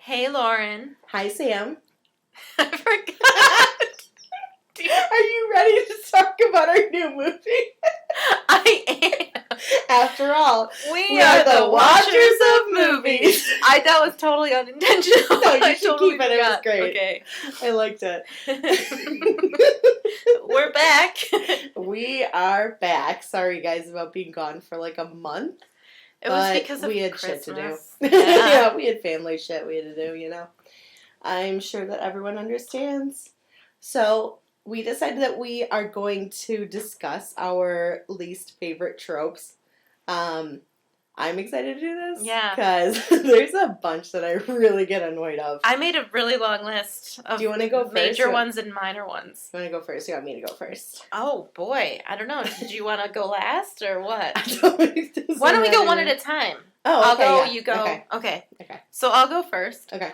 Hey, Lauren. Hi, Sam. I forgot. Are you ready to talk about our new movie? I am. After all, We are the watchers of movies. That was totally unintentional. No, you I should totally keep it. It was forgot. great. Okay. I liked it. We're back. We are back. Sorry, guys, about being gone for like a month. It was because of we had Christmas. shit to do. Yeah. Yeah, we had family shit we had to do, I'm sure that everyone understands. So, we decided that we are going to discuss our least favorite tropes. I'm excited to do this. Yeah. Because there's a bunch that I really get annoyed of. I made a really long list of Do you want to go first? major ones and minor ones. You want to go first? You want me to go first? Oh, boy. I don't know. Did you want to go last or what? Why Why don't we go one at a time? Oh, okay, I'll go, yeah. you go. Okay. Okay. So I'll go first. Okay.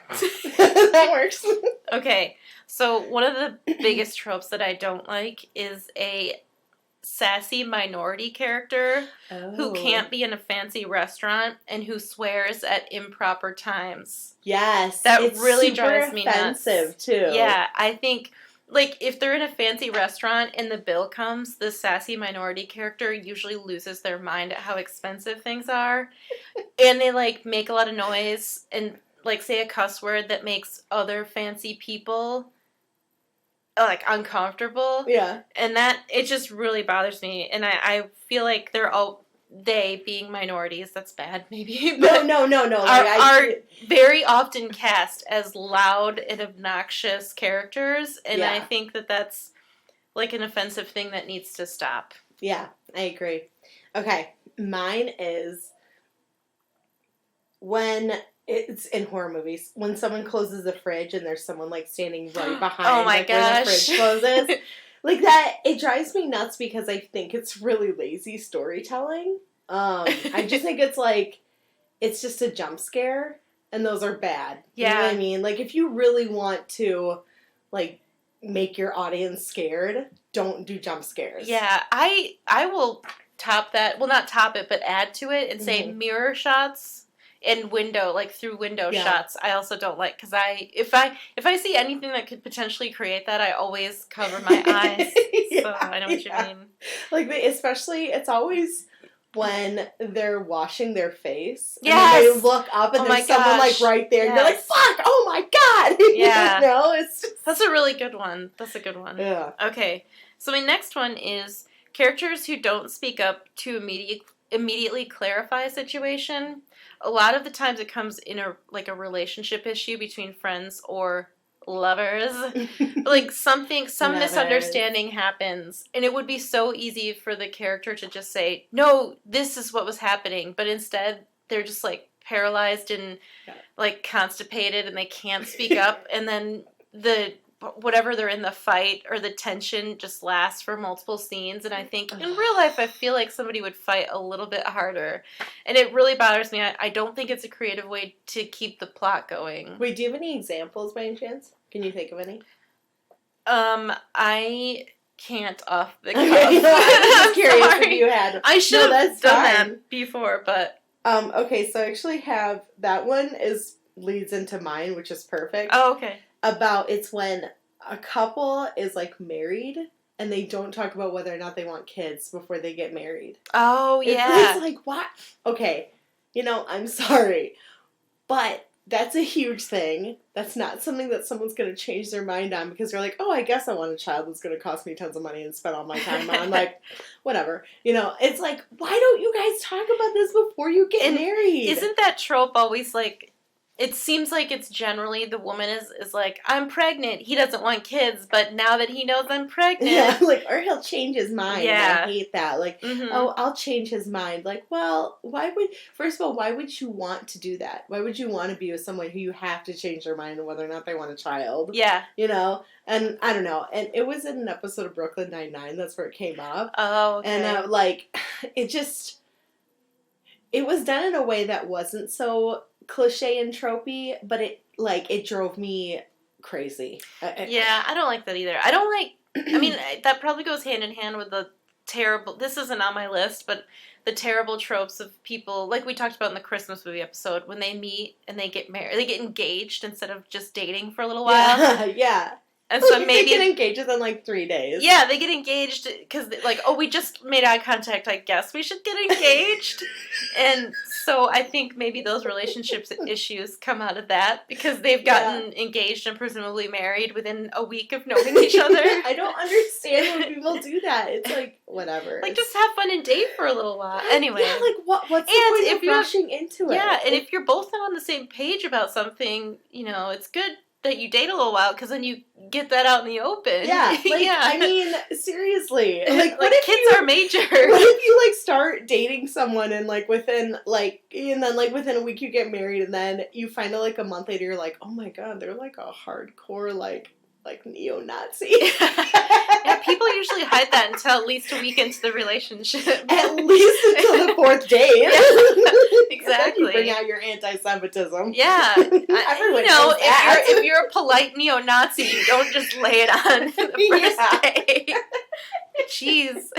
That works. Okay. So one of the biggest tropes that I don't like is a sassy minority character who can't be in a fancy restaurant and who swears at improper times. Yes. That it's really super drives me nuts. offensive, too. Yeah, I think, like, if they're in a fancy restaurant and the bill comes, the sassy minority character usually loses their mind at how expensive things are. And they, like, make a lot of noise and, like, say a cuss word that makes other fancy people, like, uncomfortable. Yeah. And it just really bothers me. And I feel like they being minorities, that's bad, maybe. But no. Are very often cast as loud and obnoxious characters. And Yeah. I think that that's, like, an offensive thing that needs to stop. Yeah, I agree. Okay, mine is when it's in horror movies, when someone closes the fridge and there's someone, like, standing right behind Oh my like, where the gosh. fridge closes. Like, that, it drives me nuts because I think it's really lazy storytelling. I just think it's, like, it's just a jump scare, and those are bad. Yeah. You know what I mean? Like, if you really want to, like, make your audience scared, don't do jump scares. Yeah, I will top that. Well, not top it, but add to it and say mirror shots and window, like through window shots. I also don't like because if I see anything that could potentially create that, I always cover my eyes. So I know what you mean. Like especially, it's always when they're washing their face. Yes. And they look up and there's someone like right there, and you're like, "Fuck! Oh my god!" Yeah. It's just... That's a really good one. That's a good one. Yeah. Okay, so my next one is characters who don't speak up to immediately clarify a situation. A lot of the times it comes in a relationship issue between friends or lovers. Like some misunderstanding happens, and it would be so easy for the character to just say, "No, this is what was happening," but instead they're just like paralyzed and like constipated, and they can't speak up, and then whatever they're in the fight or the tension just lasts for multiple scenes. And I think in real life, I feel like somebody would fight a little bit harder. And it really bothers me. I don't think it's a creative way to keep the plot going. Wait, do you have any examples by any chance? Can you think of any? I can't off the cuff. Okay, I'm just curious if you had. I should have done fine. that before, but... Okay, so I actually have... That one leads into mine, which is perfect. Oh, okay. It's when a couple is like married and they don't talk about whether or not they want kids before they get married. Oh, yeah. It's like, what? Okay, I'm sorry, but that's a huge thing. That's not something that someone's going to change their mind on because they're like, oh, I guess I want a child that's going to cost me tons of money and spend all my time on. Like, whatever. It's like, why don't you guys talk about this before you get married? Isn't that trope always like... It seems like it's generally the woman is like, I'm pregnant. He doesn't want kids, but now that he knows I'm pregnant. Yeah, or he'll change his mind. Yeah. I hate that. Like, oh, I'll change his mind. Like, well, first of all, why would you want to do that? Why would you want to be with someone who you have to change their mind on whether or not they want a child? Yeah. And I don't know. And it was in an episode of Brooklyn Nine-Nine. That's where it came up. Oh, okay. And, it was done in a way that wasn't so cliche and tropey, but it drove me crazy. Yeah, I don't like that either. I don't like... I mean, that probably goes hand in hand with the terrible, this isn't on my list, but the terrible tropes of people, like we talked about in the Christmas movie episode, when they meet and they get married, they get engaged instead of just dating for a little while. Yeah, yeah. And so maybe they get engaged within like 3 days. Yeah, they get engaged because, like, oh, we just made eye contact. I guess we should get engaged. And so I think maybe those relationships issues come out of that because they've gotten engaged and presumably married within a week of knowing each other. I don't understand when people do that. It's like whatever. Like, just have fun and date for a little while. Anyway, yeah, like what's the point of rushing into it? Yeah, and if you're both not on the same page about something, you know, it's good that you date a little while because then you get that out in the open. Yeah, like, I mean, seriously. Like, what like if kids are major? What if you, like, start dating someone and, like, within, like, and then, like, within a week you get married and then you find out, like, a month later you're like, oh my god, they're, like, a hardcore, like neo-Nazi. Yeah, people usually hide that until at least a week into the relationship. At least until the 4th date. Yeah, exactly. You bring out your anti-Semitism. Yeah. Everyone knows that. if you're a polite neo-Nazi, you don't just lay it on the first day. Jeez.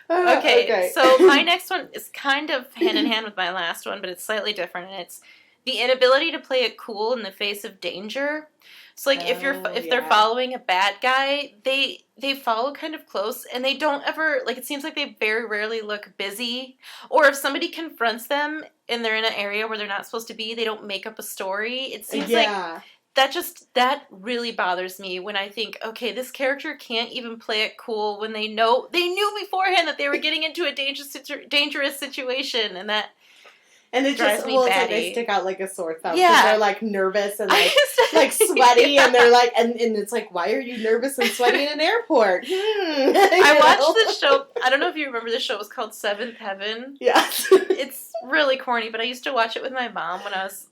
Okay, so my next one is kind of hand in hand with my last one, but it's slightly different, and it's the inability to play it cool in the face of danger. So, like, if they're following a bad guy, they follow kind of close, and they don't ever, like, it seems like they very rarely look busy. Or if somebody confronts them and they're in an area where they're not supposed to be, they don't make up a story. It seems like that really bothers me when I think, okay, this character can't even play it cool when they knew beforehand that they were getting into a dangerous situation, and that. And it drives just, me it's batty. like they stick out like a sore thumb. Yeah. They're like nervous and like sweaty and they're like, and it's like, why are you nervous and sweaty in an airport? I watched this show, I don't know if you remember this show, it was called Seventh Heaven. Yeah. It's really corny, but I used to watch it with my mom when I was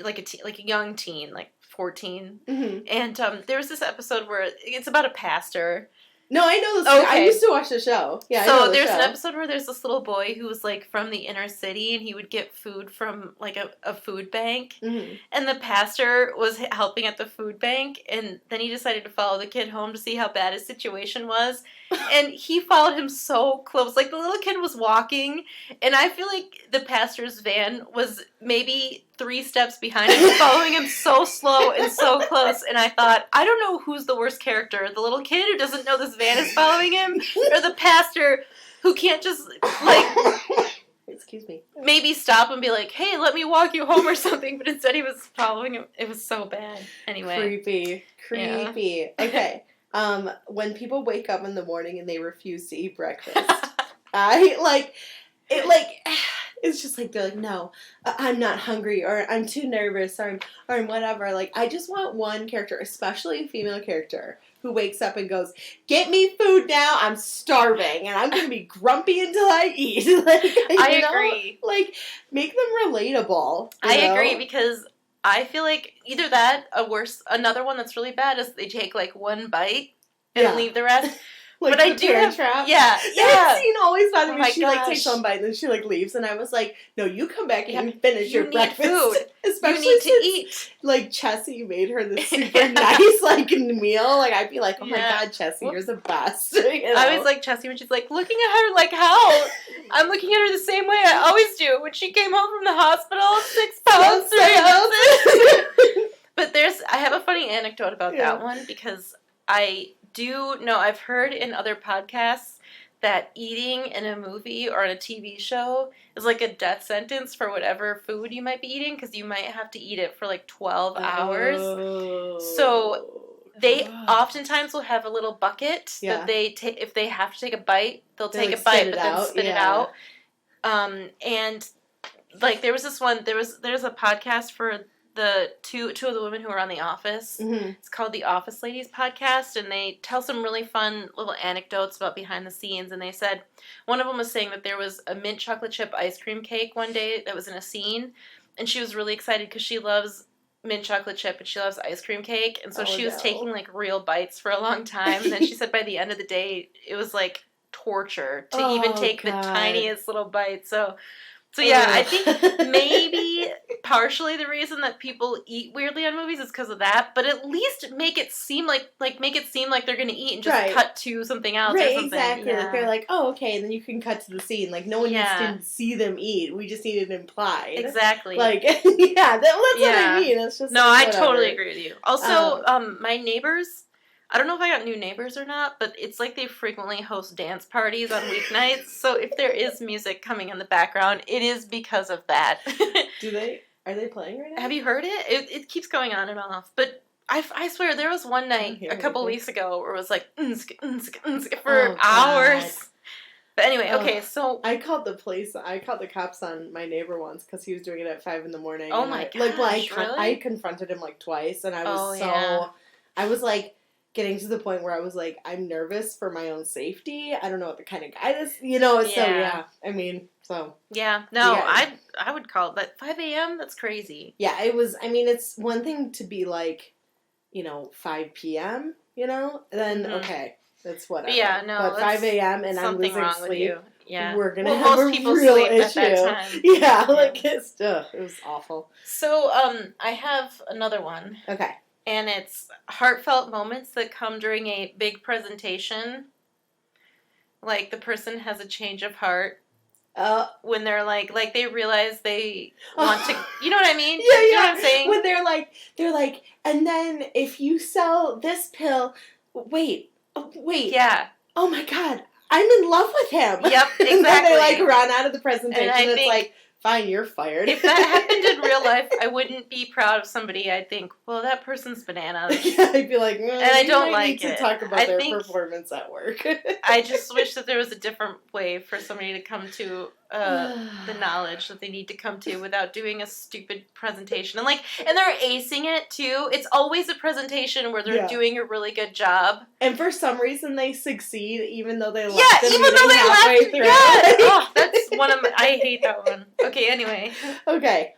like a young teen, like 14. Mm-hmm. And there was this episode where it's about a pastor. No, I know this. Okay. I used to watch the show. Yeah, so I know the there's show. an episode where there's this little boy who was like from the inner city, and he would get food from like a food bank. Mm-hmm. And the pastor was helping at the food bank, and then he decided to follow the kid home to see how bad his situation was. And he followed him so close. Like, the little kid was walking, and I feel like the pastor's van was maybe 3 steps behind him, following him so slow and so close. And I thought, I don't know who's the worst character, the little kid who doesn't know this van is following him, or the pastor who can't just, like, excuse me, maybe stop and be like, hey, let me walk you home or something, but instead he was following him. It was so bad. Anyway. Creepy. Yeah. Okay. When people wake up in the morning and they refuse to eat breakfast, it's just like, they're like, no, I'm not hungry, or I'm too nervous, or I'm whatever. Like, I just want one character, especially a female character, who wakes up and goes, get me food now, I'm starving, and I'm going to be grumpy until I eat. I agree. Like, make them relatable. I agree, because I feel like either that, another one that's really bad is they take, like, one bite and leave the rest. Like, but I do have, trap. Yeah. That scene always bothered me. My She like takes one bite and then she like leaves, and I was like, "No, you come back and finish your breakfast. Food. Especially you need since, to eat." Like, Chessie made her this super nice like meal. Like, I'd be like, "Oh my god, Chessie, you're the best." You know? I always like Chessie when she's like looking at her like, how? I'm looking at her the same way I always do when she came home from the hospital, 6 pounds, 3 ounces. But I have a funny anecdote about that one, because I've heard in other podcasts that eating in a movie or in a TV show is like a death sentence for whatever food you might be eating, because you might have to eat it for like 12 hours. So they oftentimes will have a little bucket that they take. If they have to take a bite, they'll take a bite, but then spit it out. And like there's a podcast for the two of the women who are on The Office. Mm-hmm. It's called The Office Ladies Podcast, and they tell some really fun little anecdotes about behind the scenes. And they said one of them was saying that there was a mint chocolate chip ice cream cake one day that was in a scene, and she was really excited because she loves mint chocolate chip and she loves ice cream cake, and so she was taking like real bites for a long time. And then she said by the end of the day it was like torture to even take the tiniest little bite. So So yeah, I think maybe partially the reason that people eat weirdly on movies is because of that, but at least make it seem like they're gonna eat and just Right. cut to something else or Right, something. exactly. Yeah. Like they're like, oh, okay, and then you can cut to the scene. Like no one Yeah. needs to see them eat. We just need it implied. Exactly. Like, yeah, that's what I mean. It's just no, like, I totally agree with you. Also, Um, my neighbors. I don't know if I got new neighbors or not, but it's like they frequently host dance parties on weeknights. So if there is music coming in the background, it is because of that. Are they playing right now? Have you heard it? It keeps going on and off. But I swear there was one night hear a couple anything. weeks ago where it was like for hours. But anyway, okay, so I called the cops on my neighbor once because he was doing it at 5 a.m. Oh my gosh, really? I confronted him like twice, and I was I was like getting to the point where I was like, I'm nervous for my own safety. I don't know what the kind of guy this, so yeah. I mean, so yeah, no, I would call it, but 5 a.m. That's crazy. Yeah, it was. I mean, it's one thing to be like, 5 p.m. Then okay. That's whatever. But yeah, no. But 5 a.m. and I'm losing wrong sleep. with you. Yeah. We're gonna have most a people real sleep issue. at that time. Yeah, like it was awful. So, I have another one. Okay. And it's heartfelt moments that come during a big presentation. Like the person has a change of heart. When they're like they realize they want to, you know what I mean? Yeah, you know what I'm saying? When they're like, and then if you sell this pill, wait. Yeah. Oh my God, I'm in love with him. Yep, exactly. And then they run out of the presentation. And it's like, fine, you're fired. If that happened in real life, I wouldn't be proud of somebody. I'd think, well, that person's bananas. Yeah, I'd be like, and I don't like need to talk about their performance at work. I just wish that there was a different way for somebody to come to the knowledge that they need to come to without doing a stupid presentation. And they're acing it too. It's always a presentation where they're doing a really good job. And for some reason they succeed even though they left halfway through. Yeah. Oh, that's one of my, I hate that one. Okay, anyway. Okay.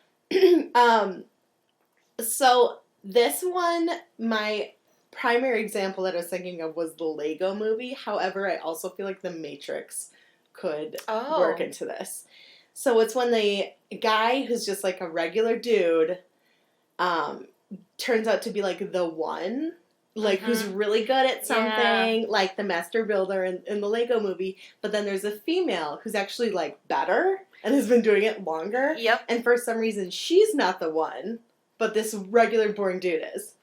So this one, my primary example that I was thinking of was the Lego movie. However, I also feel like the Matrix could work into this. So it's when the guy who's just like a regular dude turns out to be like the one, like who's really good at something, like the master builder in the Lego movie, but then there's a female who's actually like better and has been doing it longer. Yep. And for some reason she's not the one, but this regular boring dude is.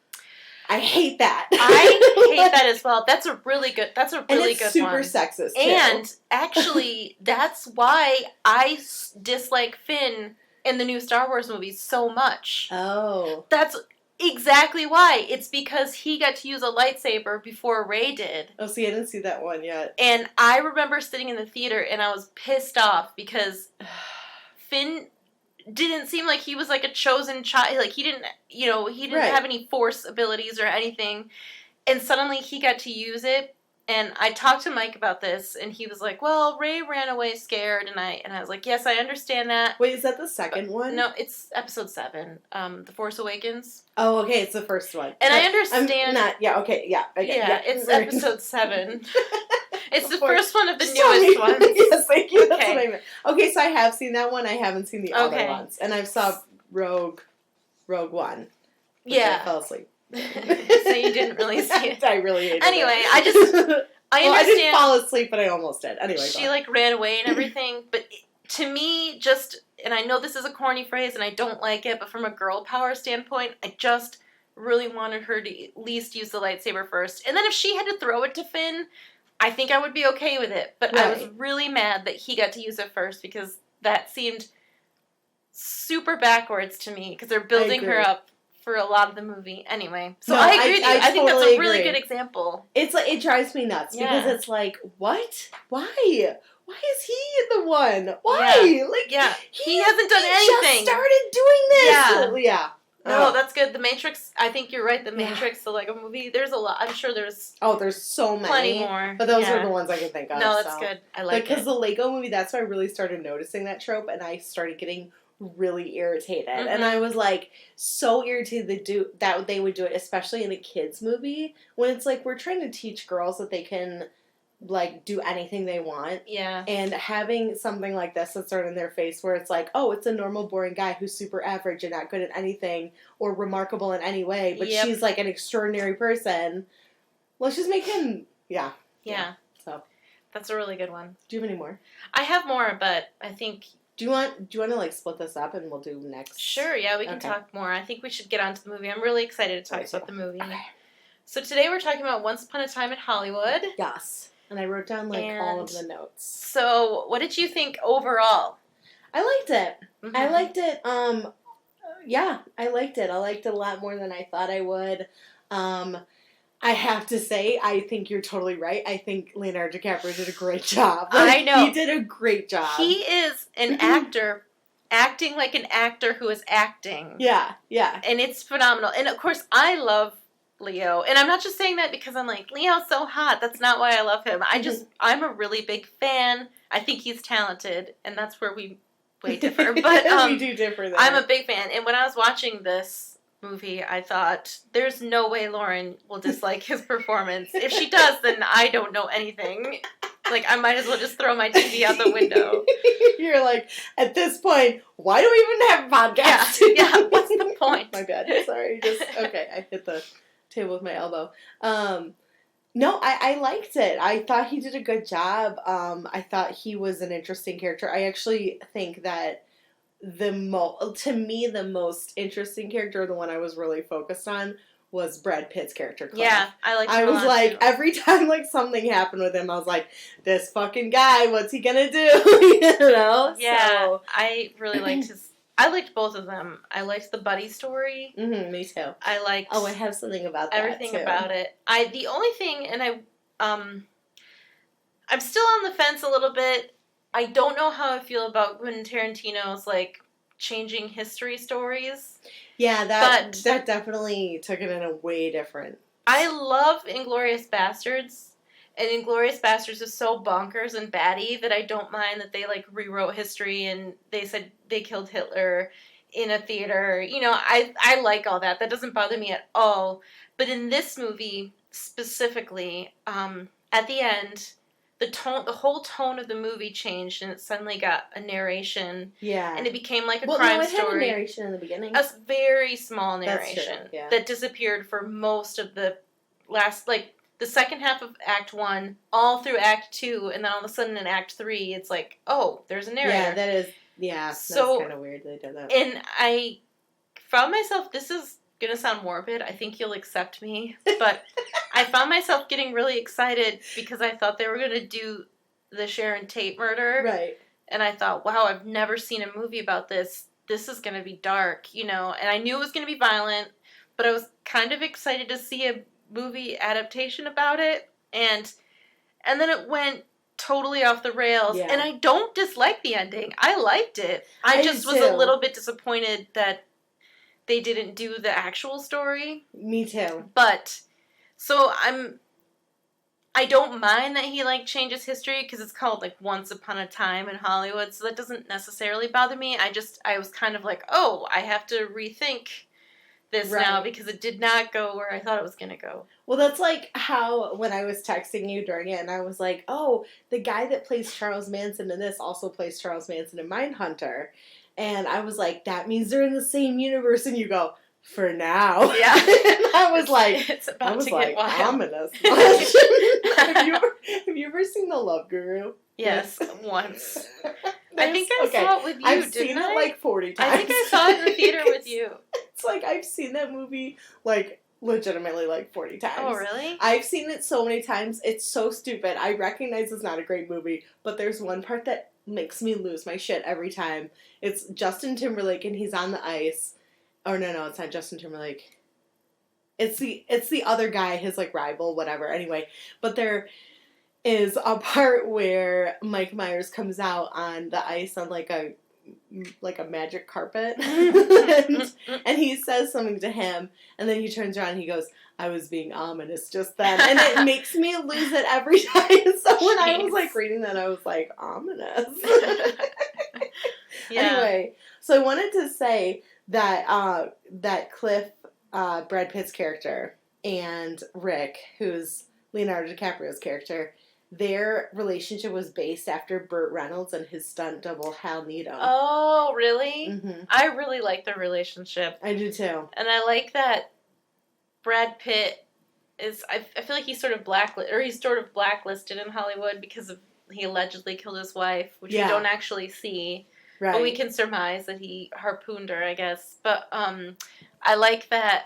I hate that. I hate that as well. That's a really good one. And it's super sexist, too. And actually, that's why I dislike Finn in the new Star Wars movies so much. Oh. That's exactly why. It's because he got to use a lightsaber before Rey did. Oh, see, I didn't see that one yet. And I remember sitting in the theater and I was pissed off because Finn didn't seem like he was like a chosen child. Like he didn't have any force abilities or anything. And suddenly he got to use it. And I talked to Mike about this, and he was like, "Well, Rey ran away scared," and I was like, "Yes, I understand that." Wait, is that the second one? No, it's episode 7, The Force Awakens. Oh, okay, it's the first one. And I understand. It's episode 7. It's the first one of the newest ones. Yes, thank you. That's what I meant. Okay, so I have seen that one. I haven't seen the other ones, and I've saw Rogue One. I fell asleep. So you didn't really see it. I really hated it. Anyway, I understand. I didn't fall asleep, but I almost did. Anyway, she ran away and everything. But to me, and I know this is a corny phrase, and I don't like it, but from a girl power standpoint, I just really wanted her to at least use the lightsaber first, and then if she had to throw it to Finn, I think I would be okay with it. But I was really mad that he got to use it first because that seemed super backwards to me because they're building her up for a lot of the movie. Anyway, so I agree with you. I think that's a really good example. It's like, it drives me nuts because it's like, what? Why? Why is he the one? Why? He hasn't done anything. He just started doing this. Yeah. No, that's good. The Matrix, I think you're right. The Matrix, the Lego movie, there's a lot. I'm sure there's... Oh, there's so many. Plenty more. But those are the ones I can think of. No, that's good. I like it. Because the Lego movie, that's why I really started noticing that trope, and I started getting really irritated. Mm-hmm. And I was, so irritated that they would do it, especially in a kid's movie, when it's like, we're trying to teach girls that they can like, do anything they want. Yeah. And having something like this that's thrown in their face where it's like, oh, it's a normal, boring guy who's super average and not good at anything or remarkable in any way, but Yep. she's, like, an extraordinary person. Let's just make him, Yeah. So, That's a really good one. do you have any more? I have more, but I think... Do you want to, like, split this up and we'll do next? Sure, yeah, we can Okay. talk more. I think we should get on to the movie. I'm really excited to talk Me too. about the movie. Okay. So today we're talking about Once Upon a Time in Hollywood. Yes. And I wrote down, like, all of the notes. So, what did you think overall? I liked it. Mhm. I liked it. Yeah, I liked it. I liked it a lot more than I thought I would. I have to say, I think you're totally right. I think Leonardo DiCaprio did a great job. I know. He did a great job. He is an actor, acting like an actor who is acting. Yeah, yeah. And it's phenomenal. And of course, I love Leo. And I'm not just saying that because I'm like, Leo's so hot. That's not why I love him. I'm a really big fan. I think he's talented. And that's where we way differ. But we do differ there. I'm a big fan. And when I was watching this movie, I thought, there's no way Lauren will dislike his performance. If she does, then I don't know anything. Like, I might as well just throw my TV out the window. You're like, at this point, why do we even have a podcast? Yeah, what's the point? My bad. Sorry. Okay, I hit the table with my elbow. No, I liked it. I thought he did a good job. I thought he was an interesting character. I actually think that to me, the most interesting character, the one I was really focused on, was Brad Pitt's character, Cliff. Yeah, I liked him I a was lot, like, too. every time, like, something happened with him, I was like, this fucking guy, what's he gonna do? You know? Yeah, So, I really liked I liked both of them. I liked the buddy story. me too. I liked Oh, I have something about that, everything too. about it. The only thing, and I'm still on the fence a little bit. I don't know how I feel about Quentin Tarantino's, like, changing history stories. Yeah, that But- definitely took it in a way different. I love Inglourious Bastards, and Inglourious Bastards is so bonkers and batty that I don't mind that they, like, rewrote history and they said they killed Hitler in a theater. You know, I like all that. That doesn't bother me at all. But in this movie, specifically, at the end, the whole tone of the movie changed, and it suddenly got a narration, Yeah. and it became like a well, crime no, it story. had a narration in the beginning. A very small That's true, narration yeah. that disappeared for most of the last, like, the second half of Act 1, all through Act 2, and then all of a sudden in Act 3, it's like, oh, there's a narrator. Yeah, that is, that's So- kind of weird they did that. And I found myself, this is going to sound morbid, I think you'll accept me, but I found myself getting really excited because I thought they were going to do the Sharon Tate murder. Right. And I thought, wow, I've never seen a movie about this. This is going to be dark, you know. And I knew it was going to be violent, but I was kind of excited to see a movie adaptation about it. And then it went totally off the rails. Yeah. And I don't dislike the ending. I liked it. I I just did was a too. little bit disappointed that they didn't do the actual story. Me too. But, so I don't mind that he, like, changes history, because it's called, like, Once Upon a Time in Hollywood, so that doesn't necessarily bother me. I was kind of like, oh, I have to rethink this now, Right. because it did not go where I thought it was going to go. Well, that's like how when I was texting you during it, and I was like, oh, the guy that plays Charles Manson in this also plays Charles Manson in Mindhunter. And I was like, that means they're in the same universe. And you go, for now. Yeah. And I was like, It's about to get wild. ominous. have you ever seen The Love Guru? Yes, once. I think I Okay, saw it with you, I've didn't seen I? it like 40 times. I think I saw it in the theater with you. It's like I've seen that movie like legitimately like 40 times. Oh, really? I've seen it so many times. It's so stupid. I recognize it's not a great movie, but there's one part that makes me lose my shit every time. It's Justin Timberlake and he's on the ice. Or no, it's not Justin Timberlake. It's the other guy, his like rival, whatever. Anyway, but there is a part where Mike Myers comes out on the ice on like a magic carpet and he says something to him and then he turns around and he goes, I was being ominous just then, and it makes me lose it every time. So when I was like reading that, I was like, ominous. Yeah. Anyway, so I wanted to say that that Cliff, Brad Pitt's character, and Rick, who's Leonardo DiCaprio's character, their relationship was based after Burt Reynolds and his stunt double Hal Needham. Oh, really? Mm-hmm. I really like their relationship. I do too. And I like that Brad Pitt is, I feel like he's sort of blacklisted in Hollywood because of he allegedly killed his wife, which we don't actually see. Right. But we can surmise that he harpooned her, I guess. But I like that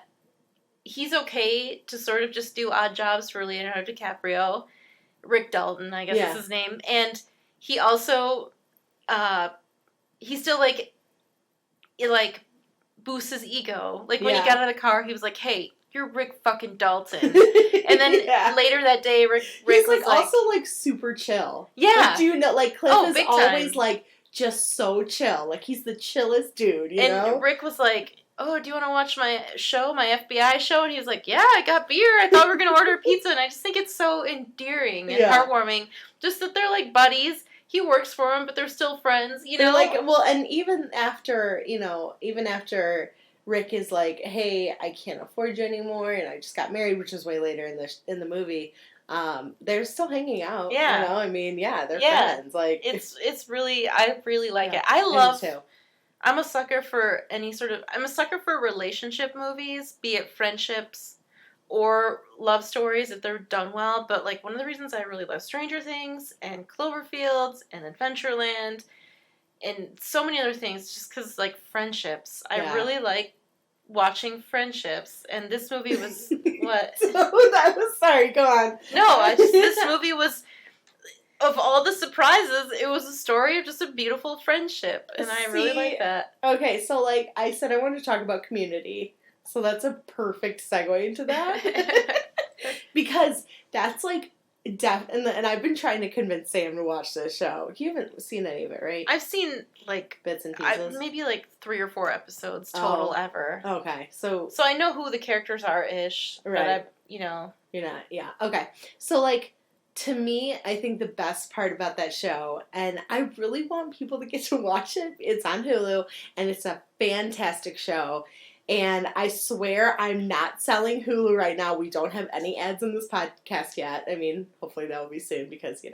he's okay to sort of just do odd jobs for Leonardo DiCaprio. Rick Dalton, I guess is his name. And he also, he still, like boosts his ego. Like, when he got out of the car, he was like, hey, you're Rick fucking Dalton. And then later that day, Rick he's, was also, like, super chill. Yeah. Like, do you know, like, Cliff is always, time. like, just so chill. Like, he's the chillest dude, you know? And Rick was like, oh, do you want to watch my show, my FBI show? And he was like, yeah, I got beer. I thought we were going to order pizza. And I just think it's so endearing and heartwarming. Just that they're, like, buddies. He works for him, but they're still friends, you know? Like, well, and even after Rick is like, hey, I can't afford you anymore, and I just got married, which is way later in the movie, they're still hanging out. Yeah. You know? I mean, they're friends. Like, it's really, I really like it. I'm a sucker for relationship movies, be it friendships or love stories if they're done well. But, like, one of the reasons I really love Stranger Things and Cloverfield and Adventureland and so many other things, just because, like, friendships. I really like watching friendships, and this movie was what? Sorry, go on. No, this movie was, of all the surprises, it was a story of just a beautiful friendship, and I really like that. Okay, so, like, I said I wanted to talk about Community, so that's a perfect segue into that. Because that's, like, and I've been trying to convince Sam to watch this show. You haven't seen any of it, right? I've seen, like, bits and pieces. Maybe, like, 3 or 4 episodes total ever. Okay, so I know who the characters are-ish, right. But You're not, yeah. Okay, so, like, to me, I think the best part about that show, and I really want people to get to watch it, it's on Hulu, and it's a fantastic show. And I swear I'm not selling Hulu right now. We don't have any ads in this podcast yet. I mean, hopefully that will be soon because,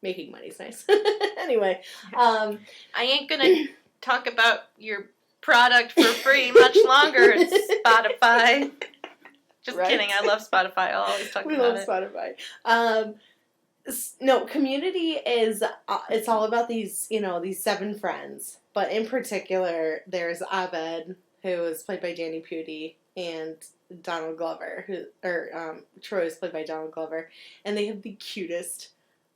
making money's nice. Anyway. I ain't going to talk about your product for free much longer. It's Spotify. Just kidding. I love Spotify. I'll always talk about it. We love Spotify. No, Community is, it's all about these 7 friends. But in particular, there's Abed, who is played by Danny Pudi, and Donald Glover, Troy is played by Donald Glover, and they have the cutest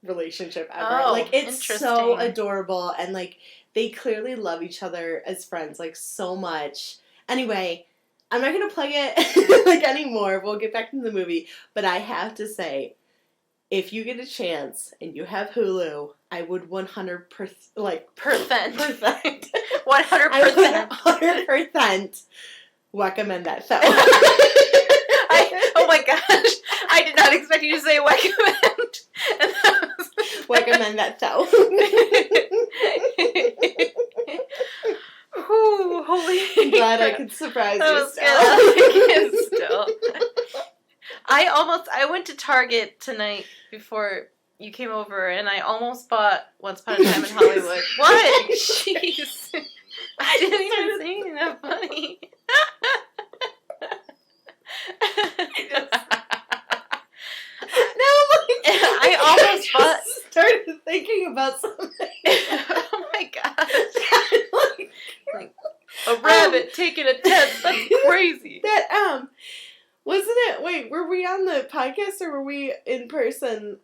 relationship ever. Oh, like, it's so adorable, and, like, they clearly love each other as friends, like, so much. Anyway, I'm not gonna plug it, like, anymore. We'll get back into the movie, but I have to say, if you get a chance and you have Hulu, I would 100%, like, percent. 100%. 100% recommend that show. Oh my gosh. I did not expect you to say recommend. Recommend that show. Ooh, holy. I'm glad I could surprise you still. I went to Target tonight before you came over, and I almost bought Once Upon a Time in Hollywood. What? Jeez. I didn't even say anything that funny. I almost started thinking about something. Oh my gosh. Like, a rabbit taking a test. That's crazy. That, wasn't it? Wait, were we on the podcast or were we in person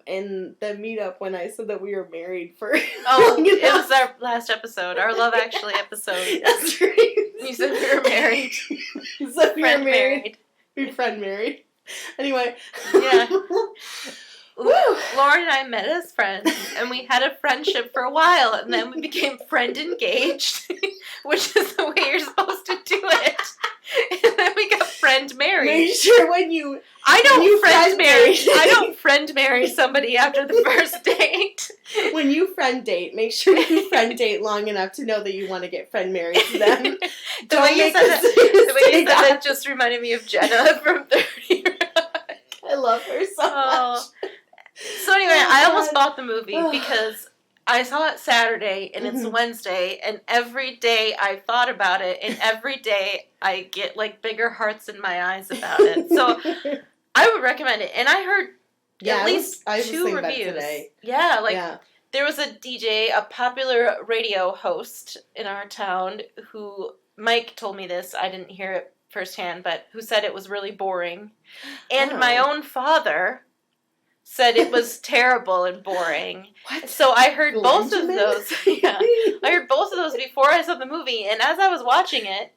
in the meetup when I said that we were married for? Oh, it was our last episode, our Love Actually episode. That's right. You said we were married. So we were married. We friend married. Anyway. Yeah. Lauren and I met as friends, and we had a friendship for a while, and then we became friend engaged, which is the way you're supposed to do it. And then we got friend married. Make sure when you I don't friend marry somebody after the first date. When you friend date, make sure you friend date long enough to know that you want to get friend married to them. The way you said that just reminded me of Jenna from 30 Rock. I love her so much. So anyway, Oh, I almost God. bought the movie because I saw it Saturday and it's Mhm. Wednesday, and every day I thought about it, and every day I get like bigger hearts in my eyes about it. So I would recommend it. And I heard yeah, at least I was 2 thinking about it reviews. today. Yeah, like Yeah. there was a DJ, a popular radio host in our town who, Mike told me this, I didn't hear it firsthand, but who said it was really boring. And my Oh. own father said it was terrible and boring. What? So I heard both of Glenjamin? those. Yeah. I heard both of those before I saw the movie, and as I was watching it,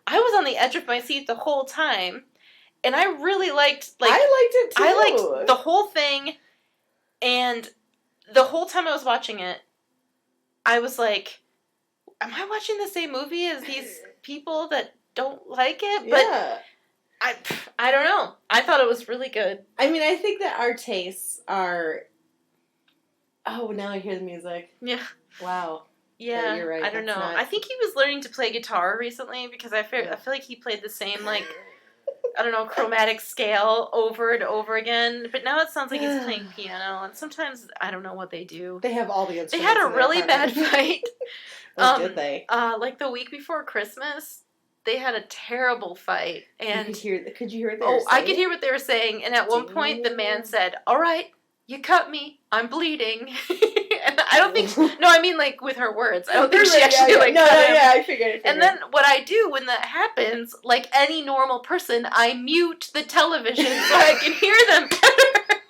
I was on the edge of my seat the whole time. And I really liked I liked it too. I liked the whole thing, and the whole time I was watching it, I was like, am I watching the same movie as these people that don't like it? But Yeah. I don't know. I thought it was really good. I mean, I think that our tastes are. Oh, now I hear the music. Yeah. Wow. Yeah, you're right, I don't know. that's not- I think he was learning to play guitar recently because I feel like he played the same like I don't know, chromatic scale over and over again. But now it sounds like he's playing piano, and sometimes I don't know what they do. They have all the They instruments. had a in their really bad apartment. fight. Oh, did they? Like the week before Christmas, they had a terrible fight, and Could you hear what they were saying? I could hear what they were saying. And at one point, the man said, "All right, you cut me. I'm bleeding." And I don't think. No, I mean like with her words. I don't think she actually like. No, cut him. yeah, I figured. And then what I do when that happens, like any normal person, I mute the television so I can hear them better.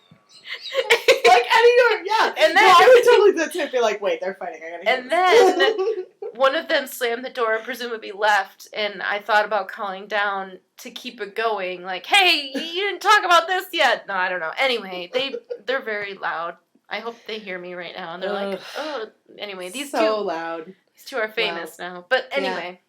like any yeah. And No, then I would totally do that too. I'd be like, wait, they're fighting. I gotta hear And this. then one of them slammed the door and presumably left, and I thought about calling down to keep it going, like, hey, you didn't talk about this yet. No, I don't know. Anyway, they're very loud. I hope they hear me right now. And they're like, oh, anyway, these loud. These two are famous now. But anyway.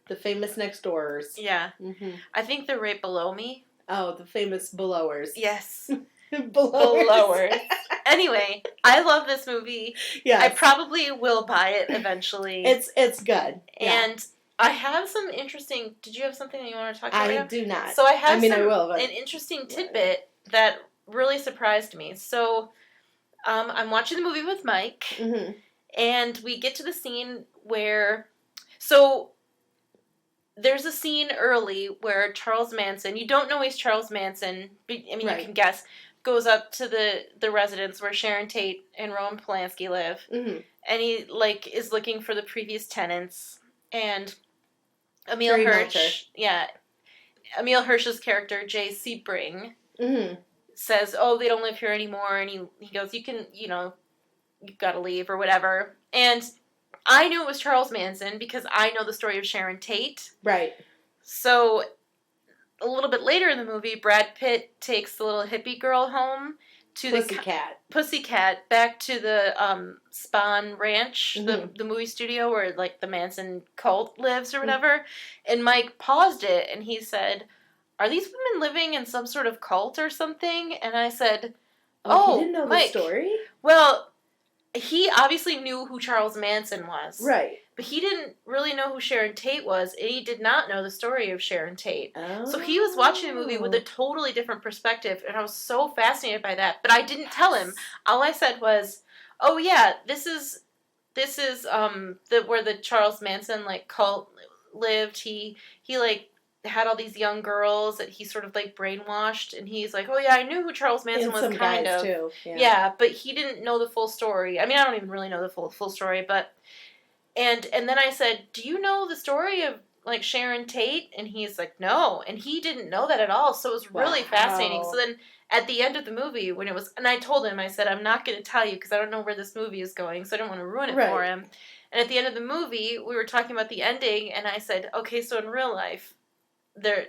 The famous next doors. Yeah. Mm-hmm. I think they're right below me. Oh, the famous belowers. Yes. Belowers. Anyway, I love this movie. Yeah. I probably will buy it eventually. It's good. Yeah. And I have some interesting... Did you have something that you want to talk about? I do not. So I have I will, but... an interesting tidbit that really surprised me. So I'm watching the movie with Mike, Mm-hmm. and we get to the scene where... So there's a scene early where Charles Manson... You don't know he's Charles Manson. I mean, Right. you can guess. Goes up to the residence where Sharon Tate and Roman Polanski live. Mm-hmm. And he, like, is looking for the previous tenants. And Emil Jerry Hirsch... Melcher. Yeah. Emil Hirsch's character, Jay Sebring, Mm-hmm. says, oh, they don't live here anymore. And he goes, you can, you've got to leave or whatever. And I knew it was Charles Manson because I know the story of Sharon Tate. Right. So a little bit later in the movie, Brad Pitt takes the little hippie girl home to Pussycat, back to the Spahn Ranch, Mm-hmm. the movie studio where like the Manson cult lives or whatever. And Mike paused it and he said, are these women living in some sort of cult or something? And I said, Oh, he didn't know Mike, the story? well, he obviously knew who Charles Manson was. Right. But he didn't really know who Sharon Tate was, and he did not know the story of Sharon Tate. Oh. So he was watching the movie with a totally different perspective, and I was so fascinated by that. But I didn't tell him. All I said was, "Oh yeah, this is where the Charles Manson like cult lived. He like had all these young girls that he sort of like brainwashed, and he's like, oh yeah, I knew who Charles Manson and was some kind guys of too. yeah, but he didn't know the full story. I mean, I don't even really know the full story, but and then I said, do you know the story of like Sharon Tate? And he's like, no, and he didn't know that at all. So it was really fascinating. So then at the end of the movie, when it was, and I told him, I said, I'm not going to tell you because I don't know where this movie is going, so I don't want to ruin it for him. And at the end of the movie, we were talking about the ending, and I said, okay, so in real life,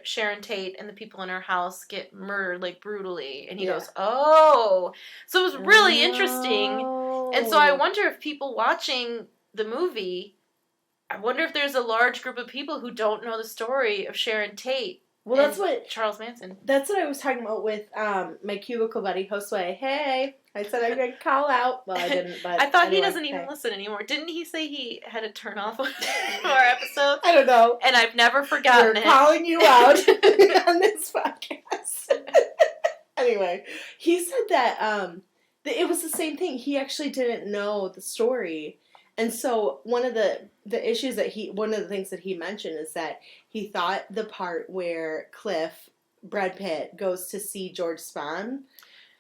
Sharon Tate and the people in her house get murdered like brutally, and he goes, oh, so it was really interesting. And so I wonder if people watching the movie, I wonder if there's a large group of people who don't know the story of Sharon Tate. Well, that's what Charles Manson. That's what I was talking about with my cubicle buddy Josue. Hey, I said I'm gonna call out. Well, I didn't, but I thought anyway, he doesn't even listen anymore. Didn't he say he had to turn off one of our episodes? I don't know. And I've never forgotten We're it. calling you out on this podcast. Anyway, he said that It was the same thing. He actually didn't know the story. And so one of the issues that one of the things that he mentioned is that he thought the part where Brad Pitt, goes to see George Spahn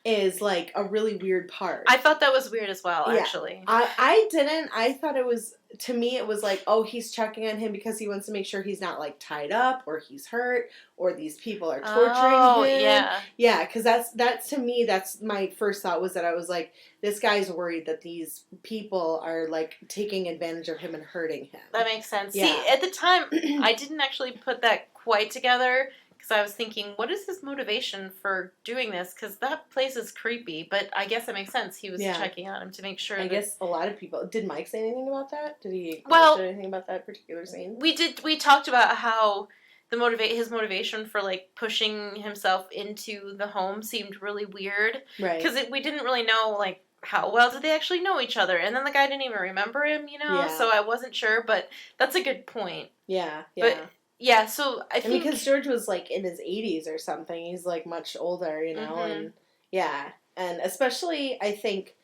is like a really weird part. I thought that was weird as well, Yeah. actually. I didn't. I thought it was, to me, it was like, oh, he's checking on him because he wants to make sure he's not like tied up or he's hurt or these people are torturing him. Yeah. Yeah, because that's to me, that's my first thought, was that I was like, this guy's worried that these people are like taking advantage of him and hurting him. That makes sense. Yeah. See, at the time, I didn't actually put that quite together. Because I was thinking, what is his motivation for doing this? Because that place is creepy. But I guess it makes sense. He was checking on him to make sure. I guess a lot of people. Did Mike say anything about that? Did he say anything about that particular scene? We did. We talked about how his motivation for like pushing himself into the home seemed really weird. Right. Because we didn't really know like how well did they actually know each other, and then the guy didn't even remember him. Yeah. So I wasn't sure. But that's a good point. Yeah. But, yeah, so I think... because George was, like, in his 80s or something. He's, like, much older, and, yeah. And especially, I think,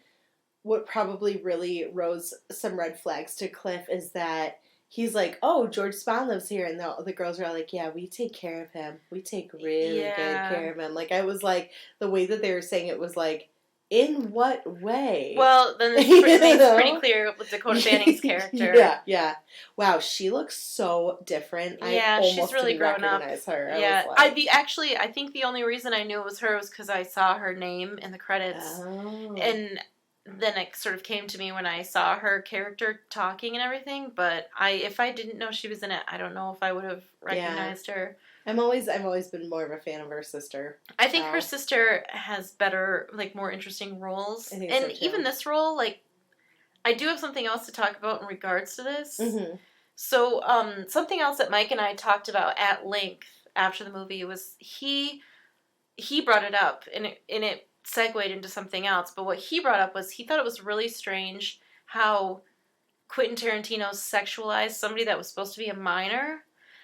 what probably really rose some red flags to Cliff is that he's like, oh, George Spahn lives here, and the girls are like, yeah, we take care of him. We take really good care of him. Like, I was like, the way that they were saying it was like, in what way? Well, then it's pretty clear with Dakota Fanning's character. Yeah. Wow, she looks so different. Yeah, I almost she's really didn't grown up. recognize her. Yeah, I was like... I think the only reason I knew it was her was because I saw her name in the credits. Oh. And then it sort of came to me when I saw her character talking and everything. But if I didn't know she was in it, I don't know if I would have recognized her. I've always been more of a fan of her sister. I think her sister has better, like, more interesting roles. I think and so, too. even this role, like, I do have something else to talk about in regards to this. Mm-hmm. So, something else that Mike and I talked about at length after the movie was he brought it up, and it segued into something else. But what he brought up was he thought it was really strange how Quentin Tarantino sexualized somebody that was supposed to be a minor.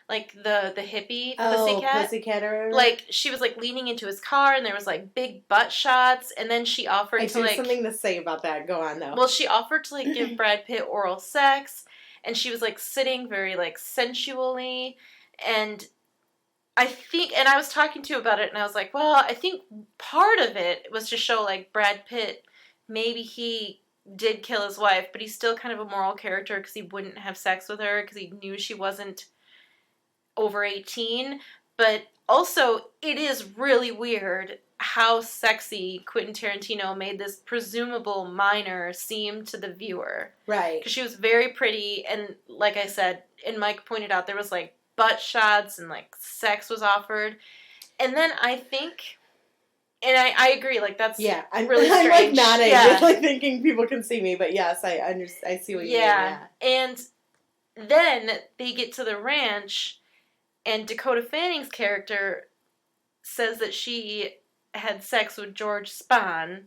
Like, the hippie pussycat. Like, she was, like, leaning into his car, and there was, like, big butt shots, and then she offered to, like... I have something to say about that. Go on, though. Well, she offered to, like, give Brad Pitt oral sex, and she was, like, sitting very, like, sensually, and I think... And I was talking to you about it, and I was like, well, I think part of it was to show, like, Brad Pitt, maybe he did kill his wife, but he's still kind of a moral character because he wouldn't have sex with her because he knew she wasn't over 18, but also it is really weird how sexy Quentin Tarantino made this presumable minor seem to the viewer. Right. Because she was very pretty, and like I said, and Mike pointed out, there was like butt shots and like sex was offered. And then I think, and I agree, like that's really strange. I'm like nodding, like thinking people can see me, but yes, I see what you mean. Yeah. And then they get to the ranch, and Dakota Fanning's character says that she had sex with George Spahn,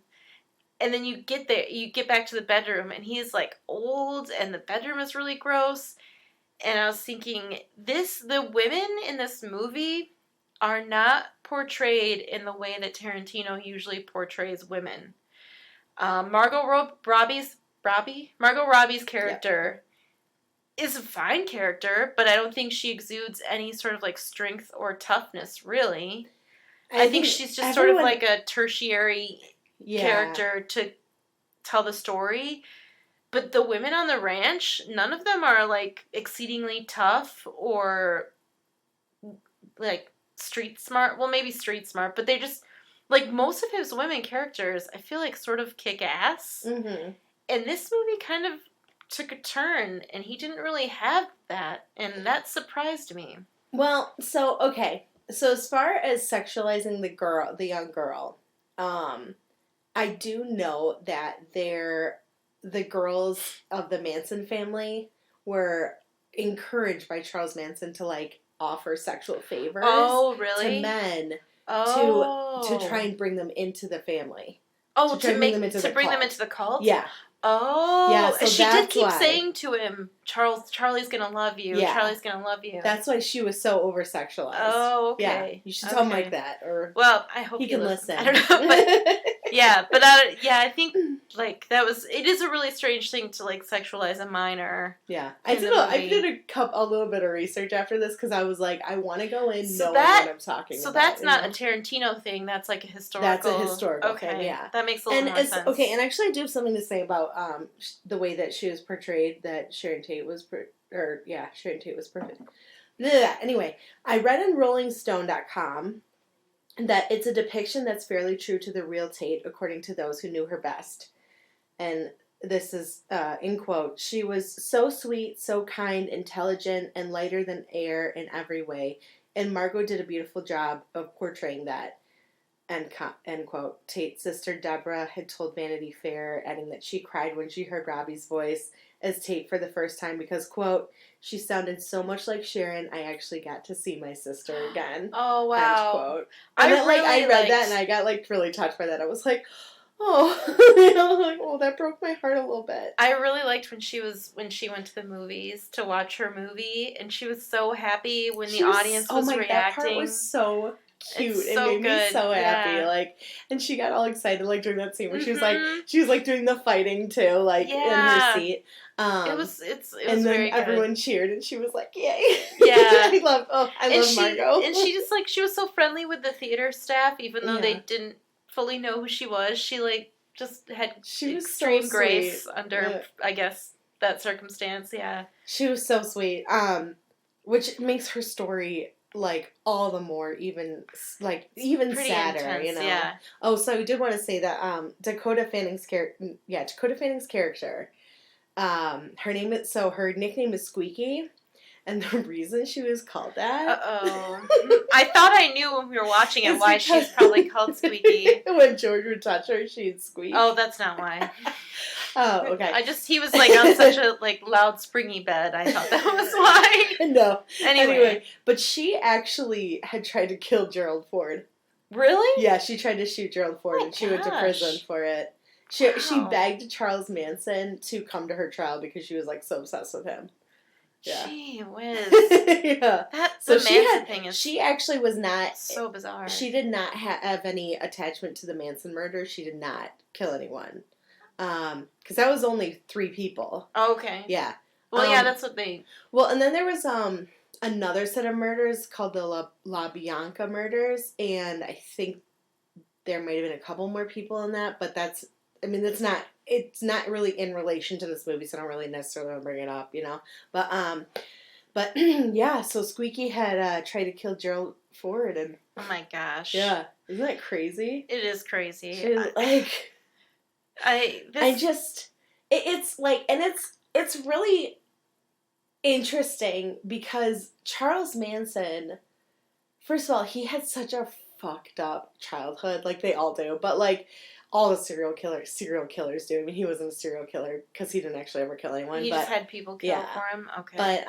and then you get back to the bedroom, and he's like old, and the bedroom is really gross. And I was thinking, the women in this movie are not portrayed in the way that Tarantino usually portrays women. Margot Robbie's character is a fine character, but I don't think she exudes any sort of like strength or toughness, really. I think she's just sort of like a tertiary character to tell the story. But the women on the ranch, none of them are like exceedingly tough or like street smart. Well, maybe street smart, but they just, like, most of his women characters, I feel like sort of kick ass. Mm-hmm. And this movie kind of took a turn, and he didn't really have that, and that surprised me. Well, so as far as sexualizing the young girl, I do know that the girls of the Manson family were encouraged by Charles Manson to like offer sexual favors to men to try and bring them into the family. Oh, to bring them into the cult? Yeah. Oh, yeah, so she did keep saying to him, Charlie's gonna love you. Yeah. Charlie's gonna love you. That's why she was so over-sexualized. Oh, okay. Yeah, you should tell Mike that. Or well, I hope he can listen. I don't know, Yeah, but I think like it is a really strange thing to like sexualize a minor. Yeah, I did a little bit of research after this because I was like, I want to go in knowing what I'm talking about. So that's not a Tarantino thing. That's like a historical. That's a historical thing. Yeah, that makes a little more sense. Okay, and actually, I do have something to say about the way that she was portrayed. That Sharon Tate was Sharon Tate was perfect. Anyway, I read in RollingStone.com that it's a depiction that's fairly true to the real Tate, according to those who knew her best. And this is, in quote, she was so sweet, so kind, intelligent, and lighter than air in every way. And Margot did a beautiful job of portraying that, end quote. Tate's sister Deborah had told Vanity Fair, adding that she cried when she heard Robbie's voice as Tate for the first time because, quote, she sounded so much like Sharon, I actually got to see my sister again. Oh, wow. End quote. And I read that and I got, like, really touched by that. I was like, oh, that broke my heart a little bit. I really liked when she went to the movies to watch her movie, and she was so happy when the audience was reacting. That part was so cute. It made me so happy. Like, and she got all excited like during that scene where she was like doing the fighting too, like in her seat. It was and then very everyone good. Cheered, and she was like, "Yay!" Yeah, I love Margot. And she just she was so friendly with the theater staff, even though they didn't fully know who she was. She just had extreme grace under, I guess, that circumstance. Yeah, she was so sweet. Which makes her story like all the more even sadder, intense, you know. Yeah. Oh, so I did want to say that Dakota Fanning's character, her nickname is Squeaky, and the reason she was called that. I thought I knew when we were watching it why she's probably called Squeaky. When George would touch her, she'd squeak. Oh, that's not why. Oh, okay. He was on such a loud springy bed. I thought that was why. No. Anyway, but she actually had tried to kill Gerald Ford. Really? Yeah, she tried to shoot Gerald Ford, and she went to prison for it. She begged Charles Manson to come to her trial because she was so obsessed with him. Yeah. Gee whiz. Yeah. She actually was not so bizarre. She did not have any attachment to the Manson murder. She did not kill anyone. Because that was only 3 people. Oh, okay. Yeah. Well, yeah, that's what they. Well, and then there was another set of murders called the La Bianca murders, and I think there might have been a couple more people in that, but it's not really in relation to this movie, so I don't really necessarily want to bring it up, you know. But yeah, so Squeaky had tried to kill Gerald Ford, and oh my gosh, yeah, isn't that crazy? It is crazy. It's really interesting because Charles Manson, first of all, he had such a fucked up childhood, like they all do, but all the serial killers do. I mean, he wasn't a serial killer because he didn't actually ever kill anyone. He just had people kill for him. Okay, but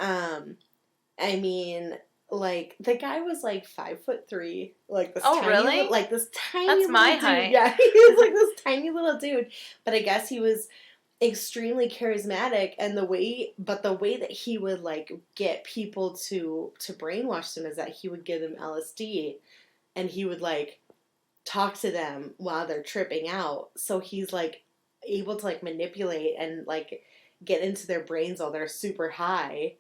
I mean, the guy was 5'3", this tiny, really? This tiny. That's little my dude. height. Yeah, he was this tiny little dude, but I guess he was extremely charismatic, and the way that he would get people to brainwash them is that he would give them LSD, and he would talk to them while they're tripping out, so he's able to manipulate and get into their brains while they're super high.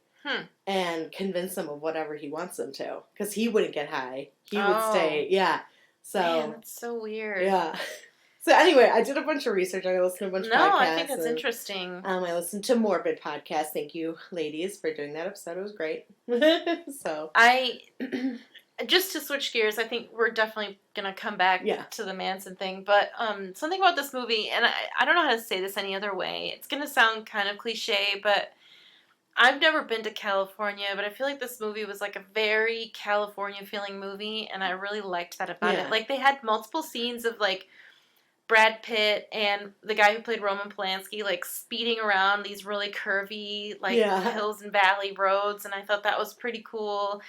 And convince them of whatever he wants them to, because he wouldn't get high. He would stay. Yeah. So man, that's so weird. Yeah. So anyway, I did a bunch of research. I listened to a bunch of podcasts. No, I think that's interesting. I listened to Morbid podcast. Thank you, ladies, for doing that episode. It was great. So just to switch gears, I think we're definitely gonna come back to the Manson thing. But something about this movie, and I don't know how to say this any other way. It's gonna sound kind of cliche, but I've never been to California, but I feel like this movie was a very California-feeling movie, and I really liked that about it. They had multiple scenes of, Brad Pitt and the guy who played Roman Polanski, speeding around these really curvy, hills and valley roads, and I thought that was pretty cool.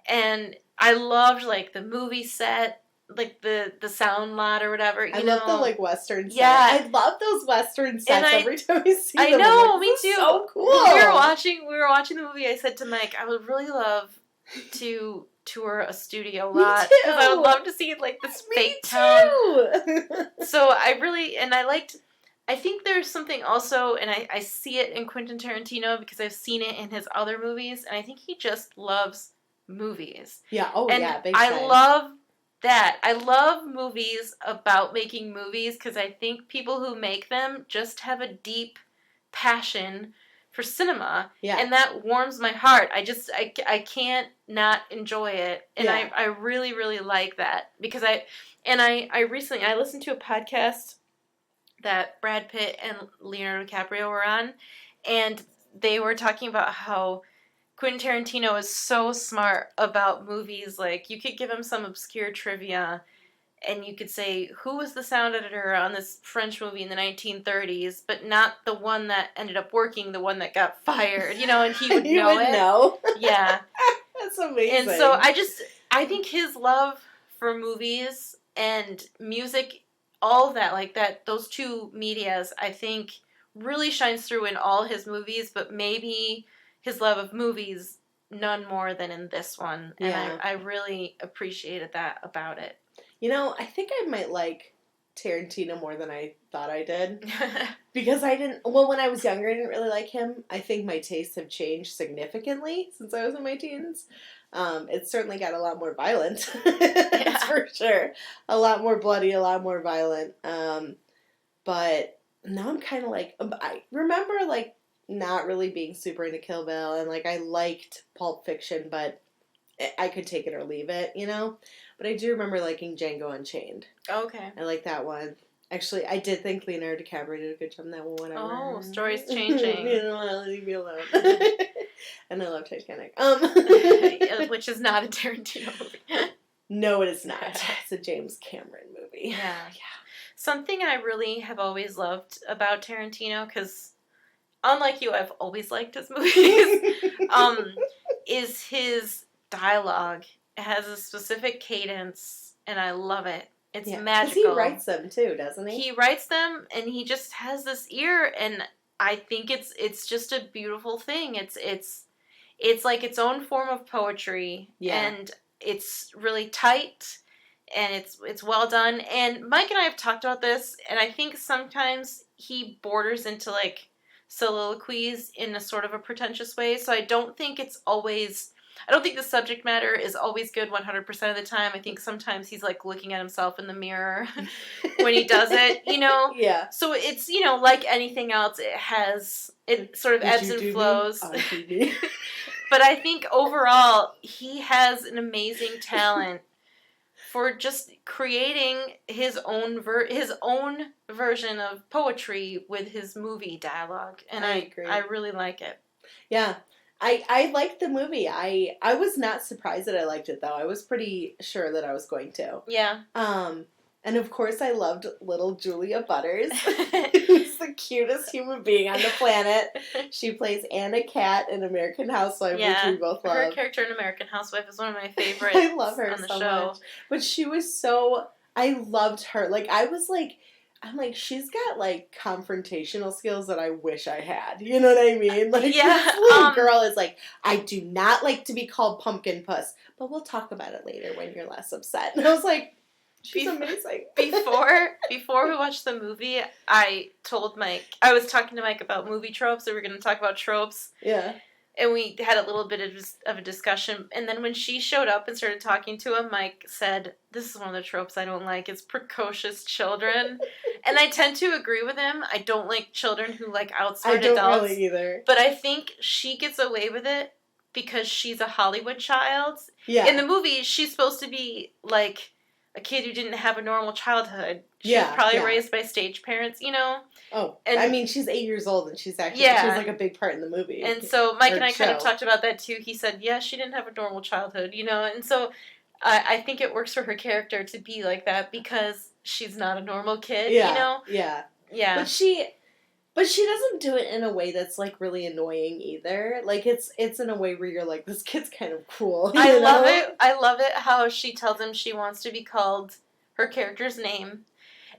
And I loved, the movie set, the sound lot or whatever. I love the Western sets. Yeah, I love those Western sets. Every time I see them, I know, me too. So cool. When we were watching the movie, I said to Mike, I would really love to tour a studio Me lot too. because I would love to see like this Me fake too. town. So I think there's something also, and I see it in Quentin Tarantino because I've seen it in his other movies, and I think he just loves movies. Yeah, oh and yeah, big I time. love that. I love movies about making movies because I think people who make them just have a deep passion for cinema. Yeah. And that warms my heart. I can't not enjoy it. And Yeah. I really, really like that because I recently, I listened to a podcast that Brad Pitt and Leonardo DiCaprio were on, and they were talking about how Quentin Tarantino is so smart about movies. Like, you could give him some obscure trivia, and you could say, who was the sound editor on this French movie in the 1930s, but not the one that ended up working, the one that got fired, and he would know it. Know. Yeah. That's amazing. And so I think his love for movies and music, all of that, like that, those two medias, I think really shines through in all his movies, but maybe his love of movies none more than in this one. And Yeah. I really appreciated that about it. I think I might like Tarantino more than I thought I did. Because when I was younger, I didn't really like him. I think my tastes have changed significantly since I was in my teens. It's certainly got a lot more violent. That's for sure. A lot more bloody, a lot more violent. But now I'm kind of like, I remember like not really being super into Kill Bill, and like I liked Pulp Fiction, but I could take it or leave it, But I do remember liking Django Unchained. Okay. I like that one. Actually, I did think Leonardo DiCaprio did a good job in that one. Whatever. Oh, story's changing. Leave me alone. And I love Titanic. Which is not a Tarantino movie. No, it is not. It's a James Cameron movie. Yeah. Something I really have always loved about Tarantino, because unlike you, I've always liked his movies, is his dialogue. It has a specific cadence, and I love it. It's magical. Because he writes them too, doesn't he? He writes them, and he just has this ear, and I think it's just a beautiful thing. It's like its own form of poetry, and it's really tight, and it's well done. And Mike and I have talked about this, and I think sometimes he borders into like soliloquies in a sort of a pretentious way. So I don't think the subject matter is always good 100% of the time. I think sometimes he's like looking at himself in the mirror when he does it, Yeah. So it's, like anything else, it sort of ebbs and flows. But I think overall, he has an amazing talent for just creating his own version of poetry with his movie dialogue. And I agree. I really like it. Yeah. I liked the movie. I was not surprised that I liked it, though. I was pretty sure that I was going to. Yeah. And of course I loved little Julia Butters, who's the cutest human being on the planet. She plays Anna Cat in American Housewife, which we both love. Her character in American Housewife is one of my favorites. I love her on the so show. much. But she was I loved her. Like, I'm like, she's got, like, confrontational skills that I wish I had. You know what I mean? Like, this little girl is like, I do not like to be called Pumpkin Puss, but we'll talk about it later when you're less upset. And I was like, she's amazing. Before we watched the movie, I was talking to Mike about movie tropes, and we were going to talk about tropes. Yeah. And we had a little bit of a discussion. And then when she showed up and started talking to him, Mike said, this is one of the tropes I don't like. It's precocious children. And I tend to agree with him. I don't like children who, like, outsmart adults. I don't really either. But I think she gets away with it because she's a Hollywood child. Yeah. In the movie, she's supposed to be, like, a kid who didn't have a normal childhood. She was probably raised by stage parents, Oh, and, I mean, she's 8 years old, and she's like a big part in the movie. And so Mike and I kind of talked about that too. He said, yeah, she didn't have a normal childhood, and so I think it works for her character to be like that because she's not a normal kid, Yeah. Yeah. But she doesn't do it in a way that's, like, really annoying either. Like, it's in a way where you're like, this kid's kind of cool. I love it. I love it how she tells him she wants to be called her character's name.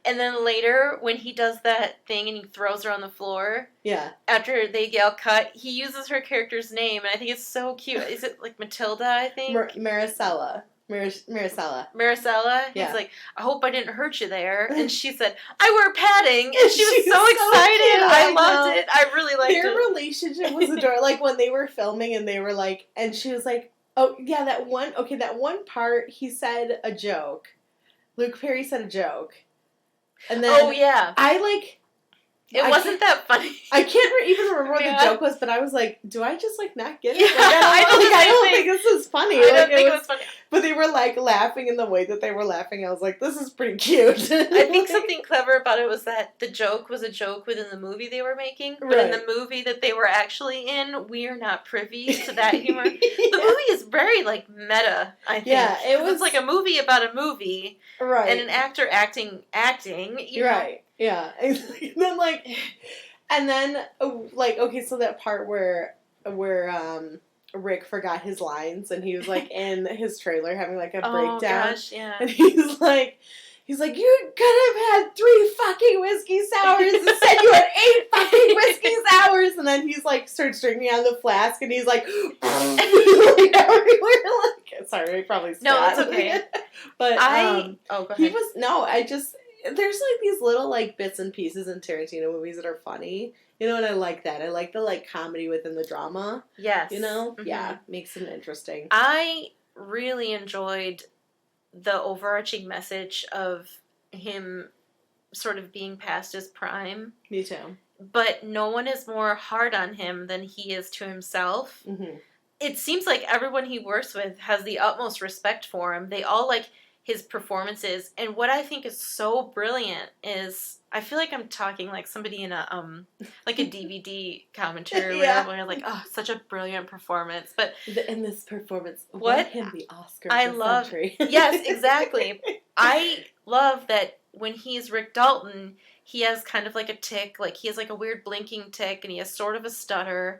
And then later, when he does that thing and he throws her on the floor, Yeah. after they get all cut, he uses her character's name, and I think it's so cute. Is it like Matilda, I think? Maricela. Maricela. Maricela? Yeah. He's like, I hope I didn't hurt you there. And she said, I wear padding. And she was She's so so excited. cute, I I loved know. it. I really liked Their it. relationship was adorable. Like, when they were filming and they were like, and she was like, oh, yeah, that one part, he said a joke. Luke Perry said a joke. And then Oh, yeah. It wasn't that funny. I can't even remember what Yeah. the joke was, but I was like, do I just, like, not get it? Yeah, Like, I don't think this is funny. I Like, don't think it was funny. But they were, like, laughing in the way that they were laughing. I was like, this is pretty cute. I think something clever about it was that the joke was a joke within the movie they were making, but in the movie that they were actually in, we are not privy to that humor. The movie is very, like, meta, I think. Yeah, it was It's like a movie about a movie, right. and an actor acting, you know. Right, yeah. And then, like, okay, so that part where Rick forgot his lines and he was, like, in his trailer having, like, a breakdown. Oh, gosh, yeah. And he's like, you could have had 3 fucking whiskey sours instead you had 8 fucking whiskey sours. And then he's, like, starts drinking out of the flask and he's, like, like everywhere. Like, sorry, I probably spat. No, it's okay. But, go ahead. there's, like, these little, like, bits and pieces in Tarantino movies that are funny. You know, and I like that. I like the, like, comedy within the drama. Yes. You know? Mm-hmm. Yeah, makes it interesting. I really enjoyed the overarching message of him sort of being past his prime. Me too. But no one is more hard on him than he is to himself. Mm-hmm. It seems like everyone he works with has the utmost respect for him. They all like his performances. And what I think is so brilliant is, I feel like I'm talking like somebody in a like a DVD commentary or whatever, where like, oh, such a brilliant performance. But in this performance, what won him the Oscar. I for love, Century. yes, exactly. I love that when he's Rick Dalton, he has kind of like a tick, like he has like a weird blinking tick, and he has sort of a stutter.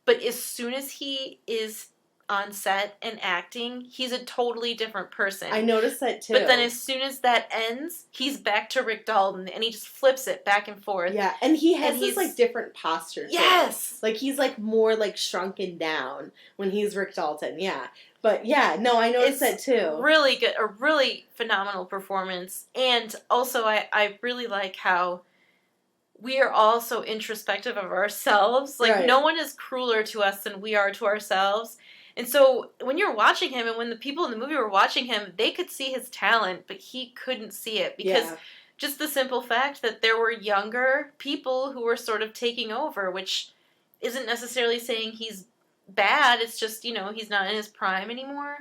But as soon as he is on set and acting, he's a totally different person. I noticed that too. But then as soon as that ends, he's back to Rick Dalton, and he just flips it back and forth. Yeah, and he has this like different posture. Yes, like he's like more like shrunken down when he's Rick Dalton. Yeah, but yeah, no, I noticed that too. Really good, a really phenomenal performance, and also I really like how we are all so introspective of ourselves. Like, no one is crueler to us than we are to ourselves. And so when you're watching him, and when the people in the movie were watching him, they could see his talent, but he couldn't see it. Because just the simple fact that there were younger people who were sort of taking over, which isn't necessarily saying he's bad. It's just, you know, he's not in his prime anymore.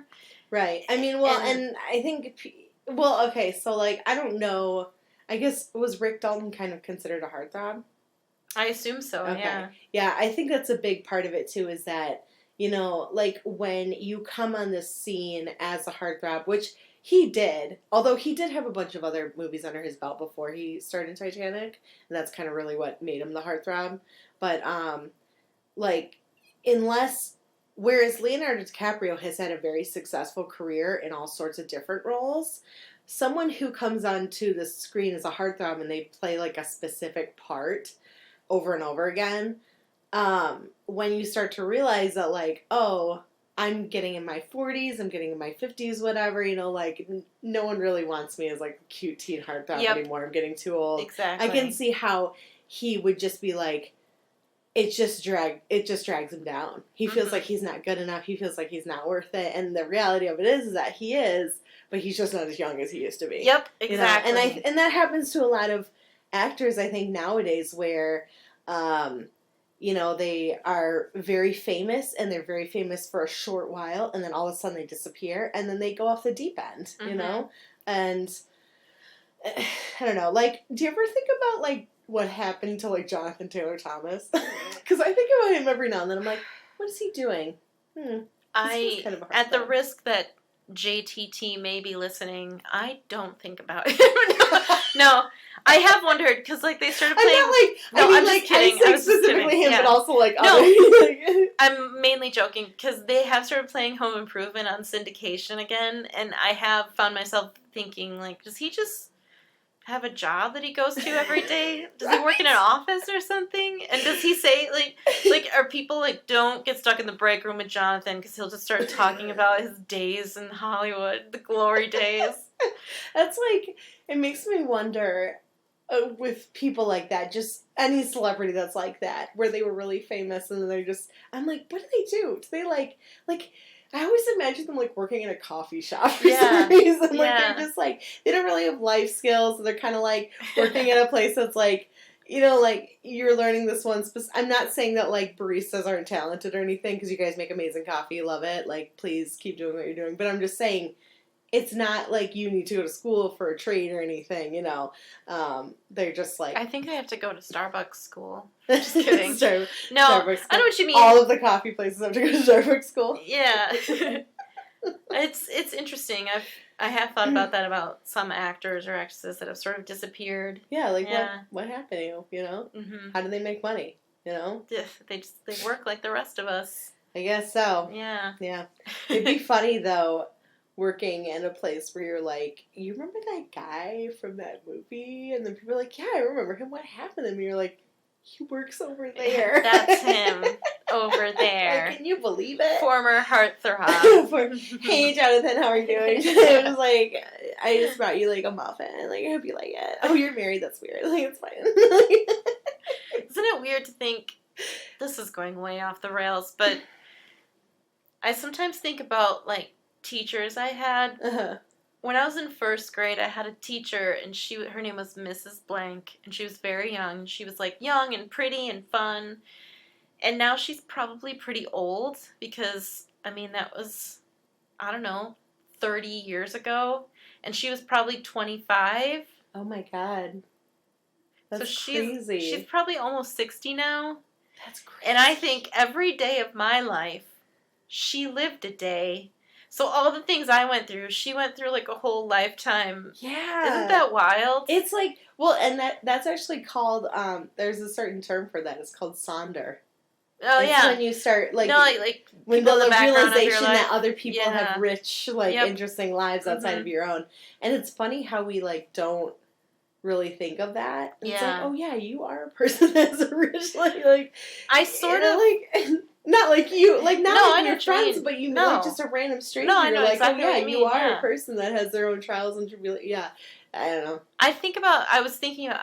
Right. I mean, well, and I think, well, okay, so, like, I don't know. I guess, was Rick Dalton kind of considered a heartthrob? I assume so, yeah. Yeah, I think that's a big part of it, too, is that, you know, like, when you come on this scene as a heartthrob, which he did, although he did have a bunch of other movies under his belt before he started Titanic, and that's kind of really what made him the heartthrob, but, like, whereas Leonardo DiCaprio has had a very successful career in all sorts of different roles, someone who comes onto the screen as a heartthrob and they play, like, a specific part over and over again, when you start to realize that, like, oh, I'm getting in my 40s, I'm getting in my 50s, whatever, you know, like, no one really wants me as, like, a cute teen heartthrob anymore. I'm getting too old. Exactly. I can see how he would just be, like, it just drags him down. He feels like he's not good enough. He feels like he's not worth it. And the reality of it is that he is, but he's just not as young as he used to be. Yep, exactly. You know? And that happens to a lot of actors, I think, nowadays, where, you know, they are very famous, and they're very famous for a short while, and then all of a sudden they disappear, and then they go off the deep end, you know? And, I don't know, like, do you ever think about, like, what happened to, like, Jonathan Taylor Thomas? Because I think about him every now and then. I'm like, what is he doing? At the risk that JTT may be listening, I don't think about it. No, I have wondered, because, like, they started playing... I'm just kidding. I say specifically him, but also, like, no, other... I'm mainly joking, because they have started playing Home Improvement on syndication again, and I have found myself thinking, like, does he just have a job that he goes to every day? Does he work in an office or something? And does he say, like are people, like, don't get stuck in the break room with Jonathan because he'll just start talking about his days in Hollywood, the glory days? That's like, it makes me wonder with people like that, just any celebrity that's like that, where they were really famous and then they're just, I'm like, what do they do? Do they like, I always imagine them like working in a coffee shop for some reason. Like they're just like, they don't really have life skills. So they're kind of like working in a place that's like, you know, like you're learning this one. I'm not saying that like baristas aren't talented or anything because you guys make amazing coffee. Love it. Like, please keep doing what you're doing. But I'm just saying, it's not like you need to go to school for a trade or anything, you know. They're just like... I think I have to go to Starbucks school. Just kidding. No, Starbucks school. I know what you mean. All of the coffee places have to go to Starbucks school. Yeah. It's interesting. I have thought about that about some actors or actresses that have sort of disappeared. Yeah, like what happened to you know? Mm-hmm. How do they make money, you know? They work like the rest of us. I guess so. Yeah. Yeah. It'd be funny, though, working in a place where you're like, you remember that guy from that movie? And then people are like, yeah, I remember him. What happened to him? And you're like, he works over there. That's him over there. Like, can you believe it? Former heartthrob. Hey, Jonathan, how are you doing? It was like, I just brought you like a muffin. Like, I hope you like it. Oh, you're married? That's weird. Like, it's fine. Isn't it weird to think, this is going way off the rails, but I sometimes think about, like, teachers I had. Uh-huh. When I was in first grade, I had a teacher, and her name was Mrs. Blank, and she was very young. She was, like, young and pretty and fun, and now she's probably pretty old, because, I mean, that was, I don't know, 30 years ago, and she was probably 25. Oh, my God. That's crazy. She's probably almost 60 now. That's crazy. And I think every day of my life, she lived a day. So all the things I went through, she went through like a whole lifetime. Yeah. Isn't that wild? It's like, well, and that's actually called, there's a certain term for that. It's called sonder. Oh, it's when you start, like... No, like when the realization that other people have rich, like, yep. interesting lives outside of your own. And it's funny how we, like, don't really think of that. And it's like, oh, yeah, you are a person that's rich, like... I sort of... like... Not like you, like not like your friends, but you know, like just a random stranger. No, I know like, exactly what you mean. You are a person that has their own trials and tribulations. Yeah, I don't know. I was thinking about,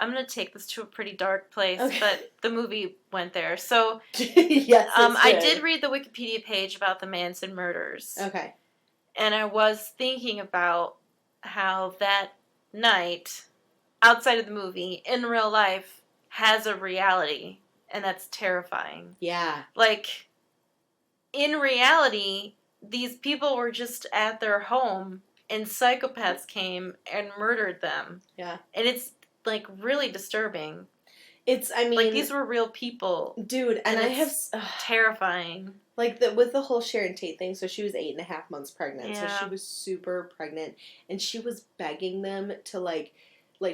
I'm going to take this to a pretty dark place, but the movie went there. So, yes, I did read the Wikipedia page about the Manson murders. Okay. And I was thinking about how that night, outside of the movie, in real life, has a reality. And that's terrifying. Yeah. Like, in reality, these people were just at their home, and psychopaths came and murdered them. Yeah. And it's, like, really disturbing. I mean... Like, these were real people. Dude, and I have... terrifying. Like, with the whole Sharon Tate thing, so she was 8.5 months pregnant. Yeah. So she was super pregnant. And she was begging them to, like,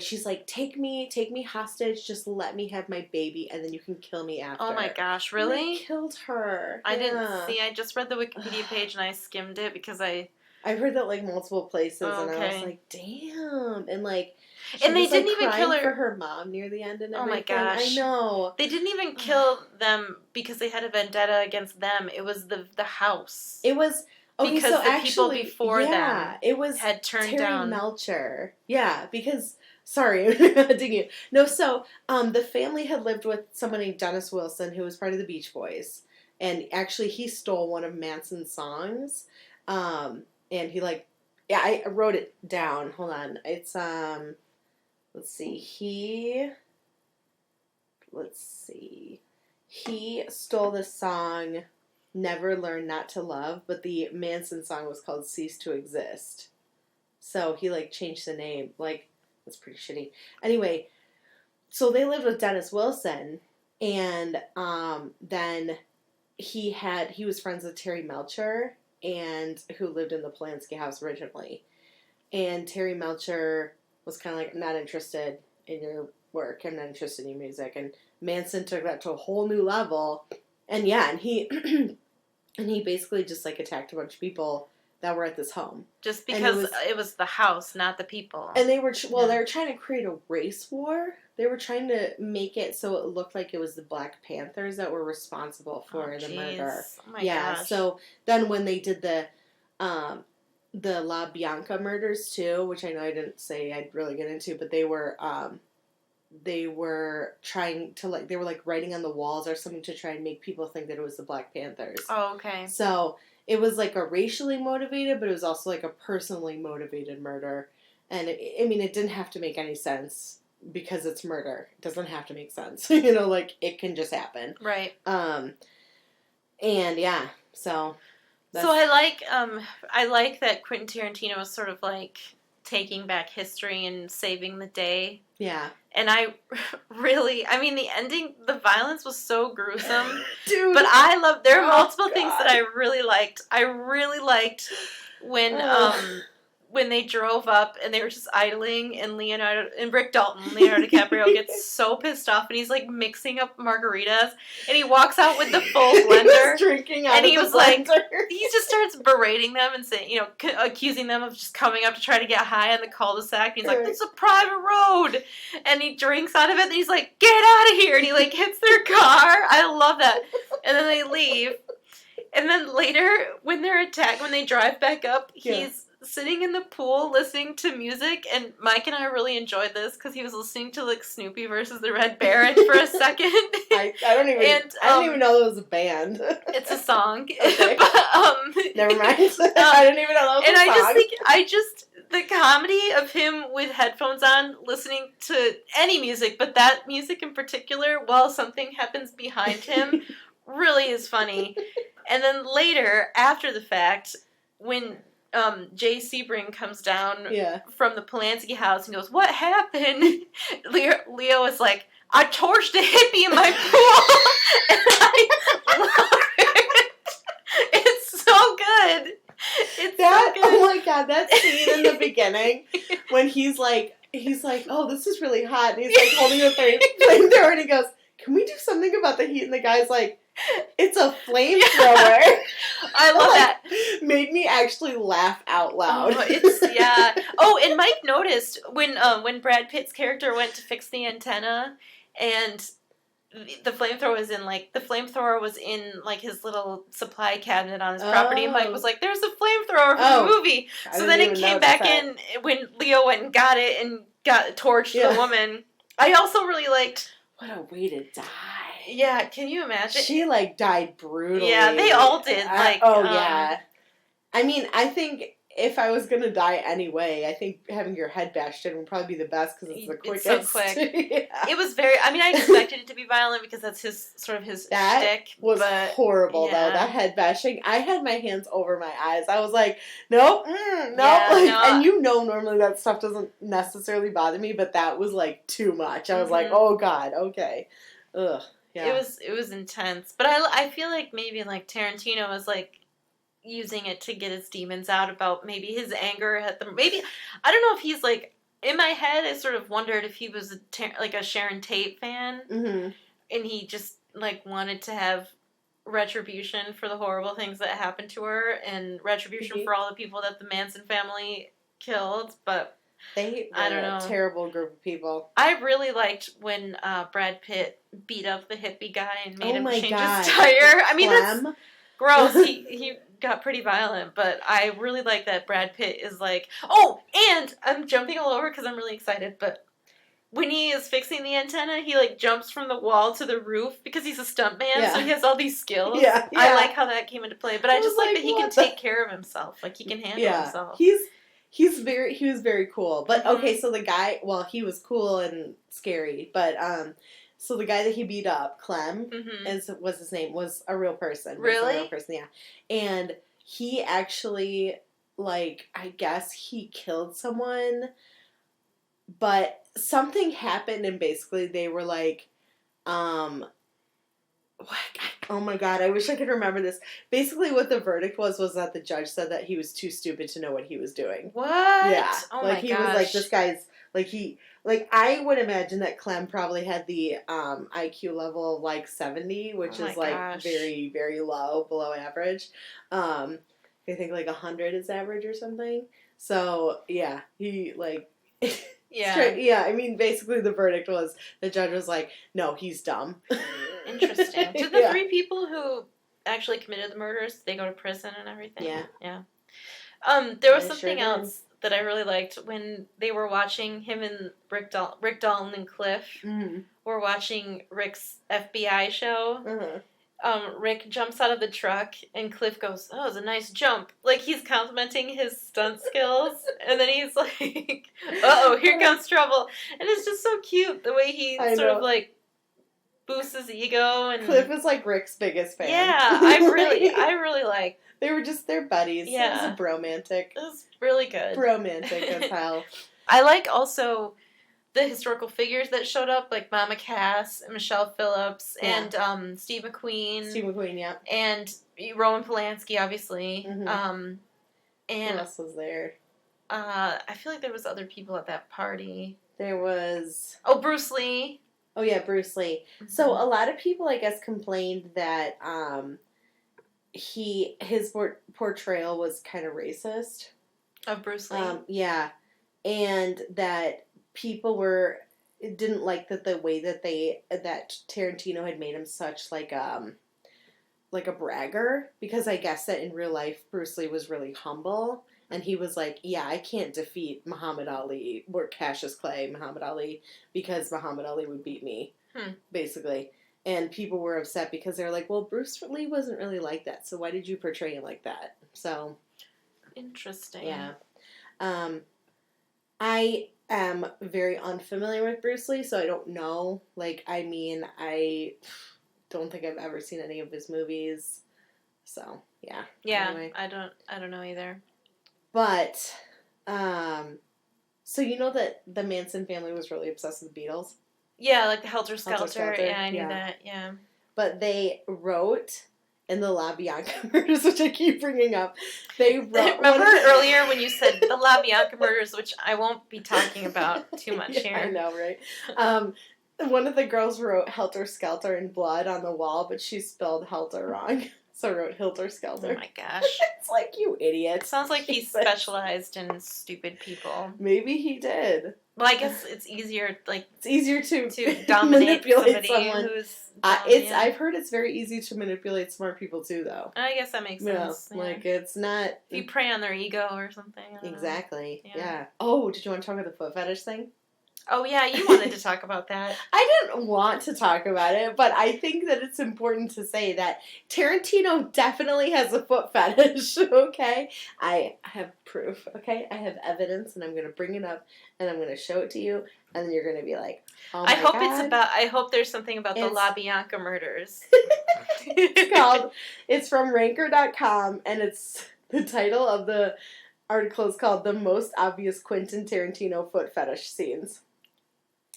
she's like, take me hostage, just let me have my baby, and then you can kill me after. Oh my gosh, really? And they killed her. I didn't see, I just read the Wikipedia page and I skimmed it because I've heard that, like, multiple places, and I was like, damn. And, like, and they was, didn't like, even kill her for her mom near the end and everything. Oh my gosh. I know. They didn't even kill them because they had a vendetta against them. It was the house. It was... Okay, because so the actually, people before them it was had turned Terry down Melcher. Yeah, because... Sorry, I'm digging you. No, so, the family had lived with someone named Dennis Wilson, who was part of the Beach Boys. And actually, he stole one of Manson's songs. And he, like... Yeah, I wrote it down. Hold on. It's, let's see. He stole the song Never Learn Not to Love, but the Manson song was called Cease to Exist. So he, like, changed the name. Like... That's pretty shitty. Anyway, so they lived with Dennis Wilson, and then he was friends with Terry Melcher, and who lived in the Polanski house originally. And Terry Melcher was kind of like, I'm not interested in your work. I'm not interested in your music. And Manson took that to a whole new level. And yeah, and he and he basically just, like, attacked a bunch of people that were at this home. Just because it was the house, not the people. And they were, they were trying to create a race war. They were trying to make it so it looked like it was the Black Panthers that were responsible for the murder. Oh my gosh. So then when they did the La Bianca murders too, which I know I didn't say I'd really get into, but they were trying to, like, they were, like, writing on the walls or something to try and make people think that it was the Black Panthers. Oh, okay. So it was, like, a racially motivated, but it was also, like, a personally motivated murder. And, it didn't have to make any sense because it's murder. It doesn't have to make sense. Like, it can just happen. Right. And, yeah, so... So I like that Quentin Tarantino was sort of, like, taking back history and saving the day. Yeah. And I really, the ending, the violence was so gruesome. Dude. But there are multiple things that I really liked. I really liked when they drove up and they were just idling and Leonardo DiCaprio gets so pissed off and he's, like, mixing up margaritas and he walks out with the full blender. Drinking out and of he the was blender. like, he just starts berating them and saying, accusing them of just coming up to try to get high on the cul-de-sac. And he's like, "It's a private road," and he drinks out of it. And he's like, "Get out of here!" And he, like, hits their car. I love that. And then they leave. And then later, when they drive back up, he's sitting in the pool listening to music, and Mike and I really enjoyed this because he was listening to, like, Snoopy versus the Red Baron for a second. I don't even know that was a band. It's a song. Okay. But, never mind. I didn't even know that was a song. I just the comedy of him with headphones on, listening to any music, but that music in particular, while something happens behind him, really is funny. And then later, after the fact, when Jay Sebring comes down from the Polanski house and goes, "What happened?" Leo is like, "I torched a hippie in my pool." And I love it. It's so good. It's so good. Oh my god, that scene in the beginning when he's like, "Oh, this is really hot," and he's, like, holding the flamethrower, and he goes, "Can we do something about the heat?" And the guy's like, "It's a flamethrower." I love that. Made me actually laugh out loud. Oh, and Mike noticed when Brad Pitt's character went to fix the antenna, and the flamethrower was in like his little supply cabinet on his property, and Mike was like, "There's a flamethrower from the movie." So then it came back in when Leo went and got it and torched the woman. I also really liked. What a way to die. Yeah, can you imagine? She, like, died brutally. Yeah, they all did. Yeah. I think if I was gonna die anyway, I think having your head bashed in would probably be the best because it's the quickest. It's so quick. It was very. I expected it to be violent because that's his shtick. That was horrible though. That head bashing. I had my hands over my eyes. I was like, nope, no. And normally that stuff doesn't necessarily bother me, but that was, like, too much. I was like, oh god, okay, ugh. Yeah. It was intense, but I feel like maybe, like, Tarantino was, like, using it to get his demons out about maybe his anger at them. Maybe I don't know if he's, like, in my head. I sort of wondered if he was a Sharon Tate fan, and he just, like, wanted to have retribution for the horrible things that happened to her and retribution for all the people that the Manson family killed, but. I don't know. A terrible group of people. I really liked when Brad Pitt beat up the hippie guy and made him change God. his tire. Clem? That's gross. He got pretty violent, but I really like that Brad Pitt is like, oh, and I'm jumping all over because I'm really excited, but when he is fixing the antenna, he, like, jumps from the wall to the roof because he's a stuntman, so he has all these skills. Yeah. I like how that came into play, but I just like that he can take care of himself. Like, he can handle himself. He was very cool. But, okay, so the guy, well, he was cool and scary, but, so the guy that he beat up, Clem, was his name, was a real person. Really? A real person, yeah. And he actually, like, I guess he killed someone, but something happened and basically they were like, oh my god, I wish I could remember this. Basically what the verdict was that the judge said that he was too stupid to know what he was doing. What? Yeah. Oh like, my he was like, this guy's, like, I would imagine that Clem probably had the IQ level of, like, 70, which is, like, very, very low, below average. I think like 100 is average or something. So yeah, he like. Yeah. I mean, basically the verdict was the judge was like, no, he's dumb. Interesting. Did the 3 people who actually committed the murders, they go to prison and everything? Yeah. Yeah. There was They something sure did. else that I really liked when they were watching him and Rick Dalton and Cliff were watching Rick's FBI show. Rick jumps out of the truck and Cliff goes, "Oh, it was a nice jump." Like he's complimenting his stunt skills, and then he's like, "Uh-oh, here comes trouble." And it's just so cute the way he sort of like boosts his ego. And Cliff is like Rick's biggest fan. Yeah, I really like. They're buddies. Yeah, it was a bromantic. It was really good. Bromantic as hell. I like also the historical figures that showed up, like Mama Cass and Michelle Phillips and Steve McQueen. Steve McQueen, yeah. And Roman Polanski, obviously. And who else was there? I feel like there was other people at that party. There was... Oh, Bruce Lee. Oh, yeah, Bruce Lee. So a lot of people, I guess, complained that his portrayal was kind of racist. Of Bruce Lee? Yeah. And that people didn't like the way that Tarantino had made him such like a bragger, because I guess that in real life Bruce Lee was really humble, and he was like, yeah, I can't defeat Muhammad Ali or Cassius Clay Muhammad Ali because Muhammad Ali would beat me, basically. And people were upset because they're like, well, Bruce Lee wasn't really like that, so why did you portray him like that? So interesting. Yeah. I am very unfamiliar with Bruce Lee, so I don't know. Like, I mean, I don't think I've ever seen any of his movies. So, yeah. Yeah, anyway. I don't know either. But, so you know that the Manson family was really obsessed with the Beatles? Yeah, like the Helter Skelter. Yeah, I knew that, yeah. But they wrote... in the LaBianca murders, which I keep bringing up, they wrote... Remember earlier when you said the LaBianca murders, which I won't be talking about too much here. I know, right? One of the girls wrote Helter Skelter in blood on the wall, but she spelled Helter wrong. So wrote Hilter Skelter. Oh my gosh. It's like, you idiot. It sounds like he specialized in stupid people. Maybe he did. Well, I guess it's easier, to dominate manipulate somebody someone. Who's I've heard it's very easy to manipulate smart people too, though. I guess that makes sense. Yeah. Like, it's not... If you prey on their ego or something. Exactly. Yeah. Oh, did you want to talk about the foot fetish thing? Oh, yeah, you wanted to talk about that. I didn't want to talk about it, but I think that it's important to say that Tarantino definitely has a foot fetish, okay? I have proof, okay? I have evidence, and I'm going to bring it up, and I'm going to show it to you, and then you're going to be like, oh my God. I hope there's something about the LaBianca murders. It's from Ranker.com, and it's the title of the article is called The Most Obvious Quentin Tarantino Foot Fetish Scenes.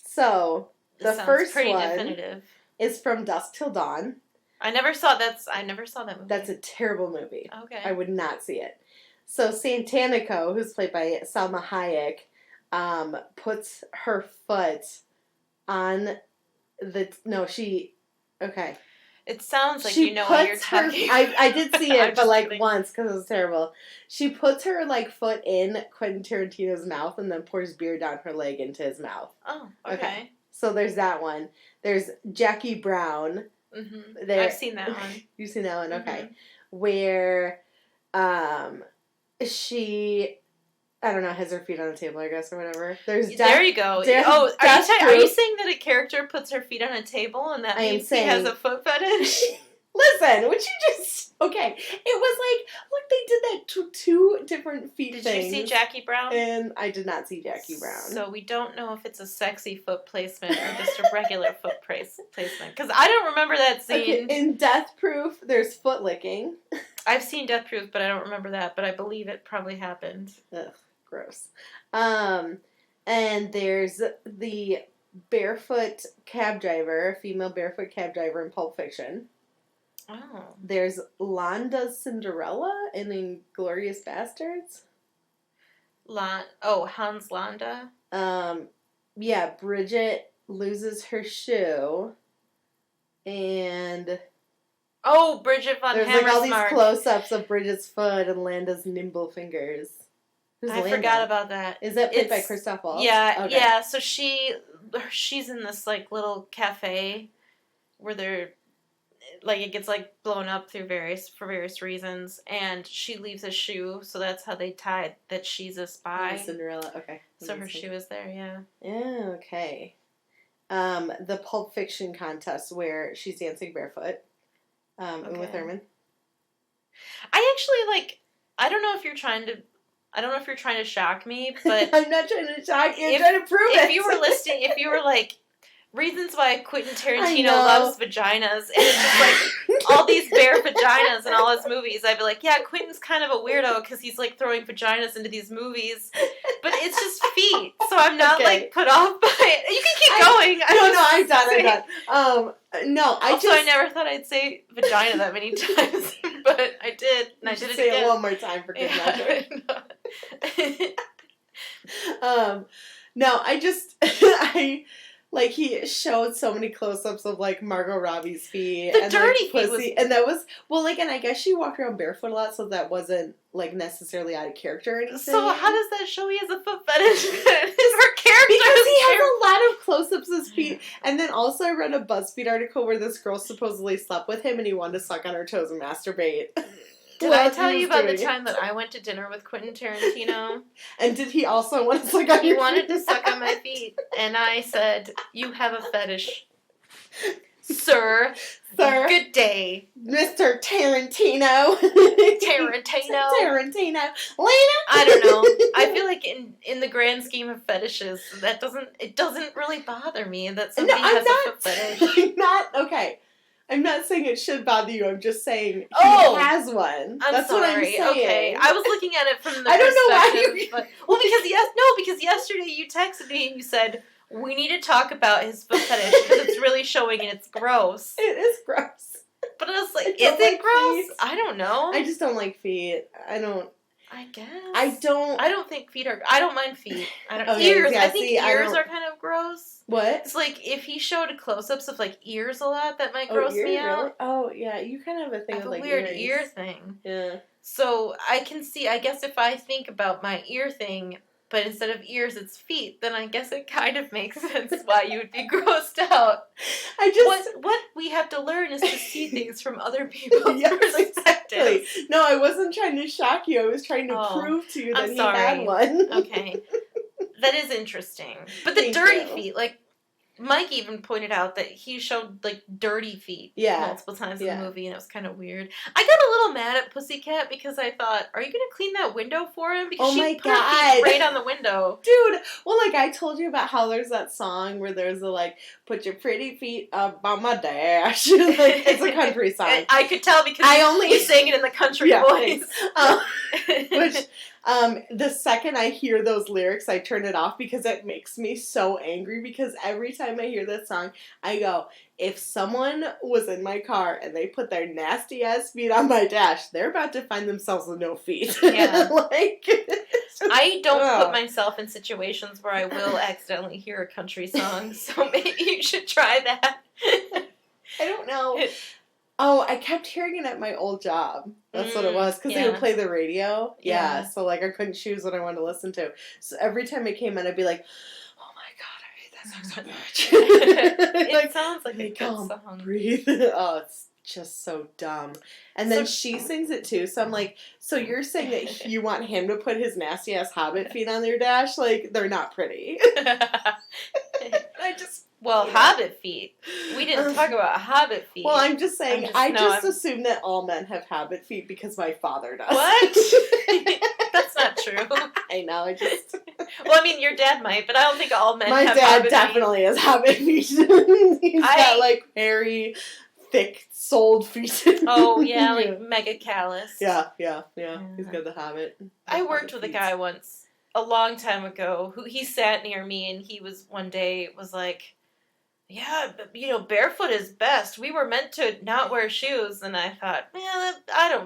So, the first one definitive. Is From Dusk Till Dawn. I never saw that movie. That's a terrible movie. Okay. I would not see it. So, Santanico, who's played by Salma Hayek, puts her foot on okay. It sounds like you know what you're talking about. I did see it, but once, because it was terrible. She puts her foot in Quentin Tarantino's mouth and then pours beer down her leg into his mouth. Oh, okay. So there's that one. There's Jackie Brown. Mm-hmm. I've seen that one. You've seen that one? Okay. Mm-hmm. Where she... I don't know, has her feet on the table, I guess, or whatever. There you go. Are you saying that a character puts her feet on a table and that means he has a foot fetish? Listen, would you just... Okay. It was look, they did that to two different feet things. Did you see Jackie Brown? And I did not see Jackie Brown. So we don't know if it's a sexy foot placement or just a regular foot placement. Because I don't remember that scene. Okay, in Death Proof, there's foot licking. I've seen Death Proof, but I don't remember that. But I believe it probably happened. Ugh. Gross. And there's the barefoot cab driver, female barefoot cab driver in Pulp Fiction. Oh. There's Landa's Cinderella in Inglourious Bastards. Hans Landa? Yeah, Bridget loses her shoe. And... Oh, Bridget von There's like all these Hammersmark. close-ups of Bridget's foot and Landa's nimble fingers. Who's I Landa? forgot about that. Is that played by Christoph Waltz? Yeah, Okay. yeah. So she's in this like little cafe where they're like it gets like blown up for various reasons, and she leaves a shoe, so that's how they tied that she's a spy. Oh, Cinderella. Okay. So her shoe is there. Yeah. Yeah. Okay. The Pulp Fiction contest where she's dancing barefoot. Uma Thurman. I actually like. I don't know if you're trying to shock me, but I'm not trying to shock you. I'm trying to prove it. if you were like reasons why Quentin Tarantino know. loves vaginas, and it's just like all these bare vaginas in all his movies, I'd be like, yeah, Quentin's kind of a weirdo because he's like throwing vaginas into these movies, but it's just feet, so I'm not like put off by it. You can keep going. I'm done. No, I never thought I'd say vagina that many times, but I did, and I did it say again. It one more time for good measure. No, like he showed so many close-ups of like Margot Robbie's feet, the and dirty like, feet pussy, and that was and I guess she walked around barefoot a lot, so that wasn't like necessarily out of character or anything. So how does that show he has a foot fetish? Her character because he has a lot of close-ups of his feet, and then also I read a BuzzFeed article where this girl supposedly slept with him and he wanted to suck on her toes and masturbate. Did I tell you about the time that I went to dinner with Quentin Tarantino? And did he also want to suck on He your wanted feet? to suck on my feet, and I said, "You have a fetish, sir. Sir. Good day, Mr. Tarantino. Tarantino. Lena? I don't know. I feel like in the grand scheme of fetishes, it doesn't really bother me that somebody has a foot fetish. I'm not saying it should bother you. I'm just saying he has one. That's sorry. What I'm saying. Okay, I was looking at it from the I don't know why perspective, because yesterday you texted me and you said we need to talk about his foot fetish because it's really showing and it's gross. It is gross. But I was like, is it gross? Feet. I don't know. I just don't like feet. I guess. I don't think feet are. I don't mind feet. I don't okay, ears. Yeah, I think ears are kind of gross. What? It's like if he showed close-ups of like ears a lot, that might gross me out. Really? Oh yeah, you kind of have a thing I have with a like weird earrings. ear thing. Yeah. So I can see. I guess if I think about my ear thing, but instead of ears, it's feet, then I guess it kind of makes sense why you would be grossed out. What we have to learn is to see things from other people's perspectives. Exactly. No, I wasn't trying to shock you. I was trying to prove to you that he had one. Okay. That is interesting. But the dirty feet, like Mike even pointed out that he showed like dirty feet multiple times in the movie, and it was kind of weird. I got a little mad at Pussycat because I thought, "Are you going to clean that window for him?" Because she put her feet right on the window, dude. Well, like I told you about how there's that song where there's a like, "Put your pretty feet up on my dash." Like, it's a country song. I could tell because you sang it in the country voice. Which. The second I hear those lyrics, I turn it off because it makes me so angry because every time I hear that song, I go, if someone was in my car and they put their nasty ass feet on my dash, they're about to find themselves with no feet. Yeah. Just, I don't put myself in situations where I will accidentally hear a country song, so maybe you should try that. I don't know. Oh, I kept hearing it at my old job. That's what it was. Because they would play the radio. Yeah. So, like, I couldn't choose what I wanted to listen to. So, every time it came in, I'd be like, oh my God, I hate that song so much. It sounds like a good song. Breathe. Oh, it's just so dumb. And then she sings it, too. So, I'm like, so you're saying that you want him to put his nasty-ass hobbit feet on their dash? Like, they're not pretty. Hobbit feet. We didn't talk about hobbit feet. Well, I'm just saying, I assume that all men have hobbit feet because my father does. What? That's not true. I know, Well, I mean, your dad might, but I don't think all men have hobbit feet. My dad definitely has hobbit feet. He's got, like, hairy, thick-soled feet. Oh, yeah, like mega callous. Yeah. He's got the hobbit. I worked with a guy once, a long time ago, who he sat near me, and he was like, yeah, but, barefoot is best. We were meant to not wear shoes. And I thought,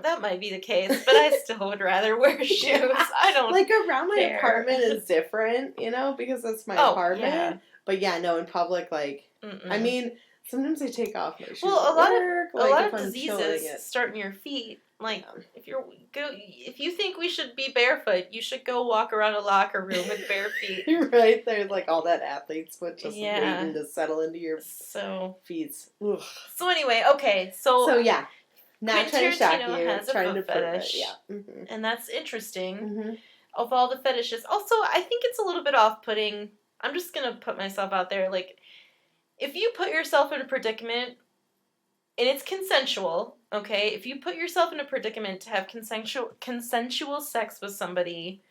that might be the case, but I still would rather wear shoes. I don't like, around my apartment is different, because that's my apartment. Yeah. But yeah, no, in public, like, I mean, Sometimes I take off my shoes. Well, at work, a like lot if of I'm chilling diseases it. start in your feet. Like Yeah. if you think we should be barefoot, you should go walk around a locker room with bare feet. Right? There's like all that athlete's foot just Yeah. waiting to settle into your So feet. Ugh. so anyway, okay, so yeah. Not Quentin trying to shock Tarantino you, has a trying foot to prove fetish. it. Yeah. Mm-hmm. And that's interesting. Mm-hmm. Of all the fetishes. Also, I think it's a little bit off-putting. I'm just going to put myself out there. Like, if you put yourself in a predicament, and it's consensual, okay? If you put yourself in a predicament to have consensual sex with somebody,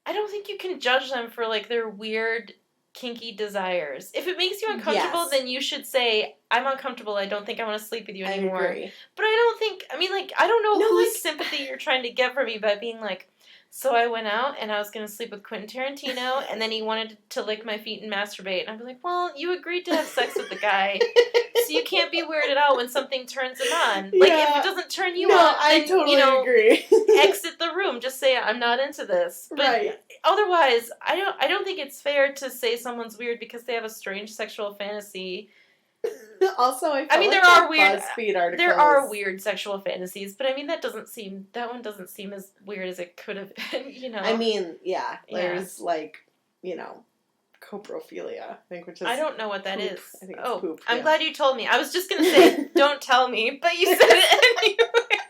I don't think you can judge them for, like, their weird, kinky desires. If it makes you uncomfortable, then you should say, I'm uncomfortable, I don't think I want to sleep with you anymore. I agree. But I don't think, I mean, like, I don't know whose sympathy you're trying to get from me by being like, so I went out and I was going to sleep with Quentin Tarantino, and then he wanted to lick my feet and masturbate. And I'd be like, well, you agreed to have sex with the guy, so you can't be weirded out when something turns him on. Like, if it doesn't turn you on, then, I totally agree. exit the room. Just say, I'm not into this. But otherwise, I don't think it's fair to say someone's weird because they have a strange sexual fantasy. Also, I mean, like there are weird BuzzFeed articles. There are weird sexual fantasies, but I mean that one doesn't seem as weird as it could have been, you know. I mean, yeah, there's like, you know, coprophilia, I think, which is I don't know what that poop. is. I think it's poop. I'm glad you told me. I was just gonna say don't tell me, but you said it anyway.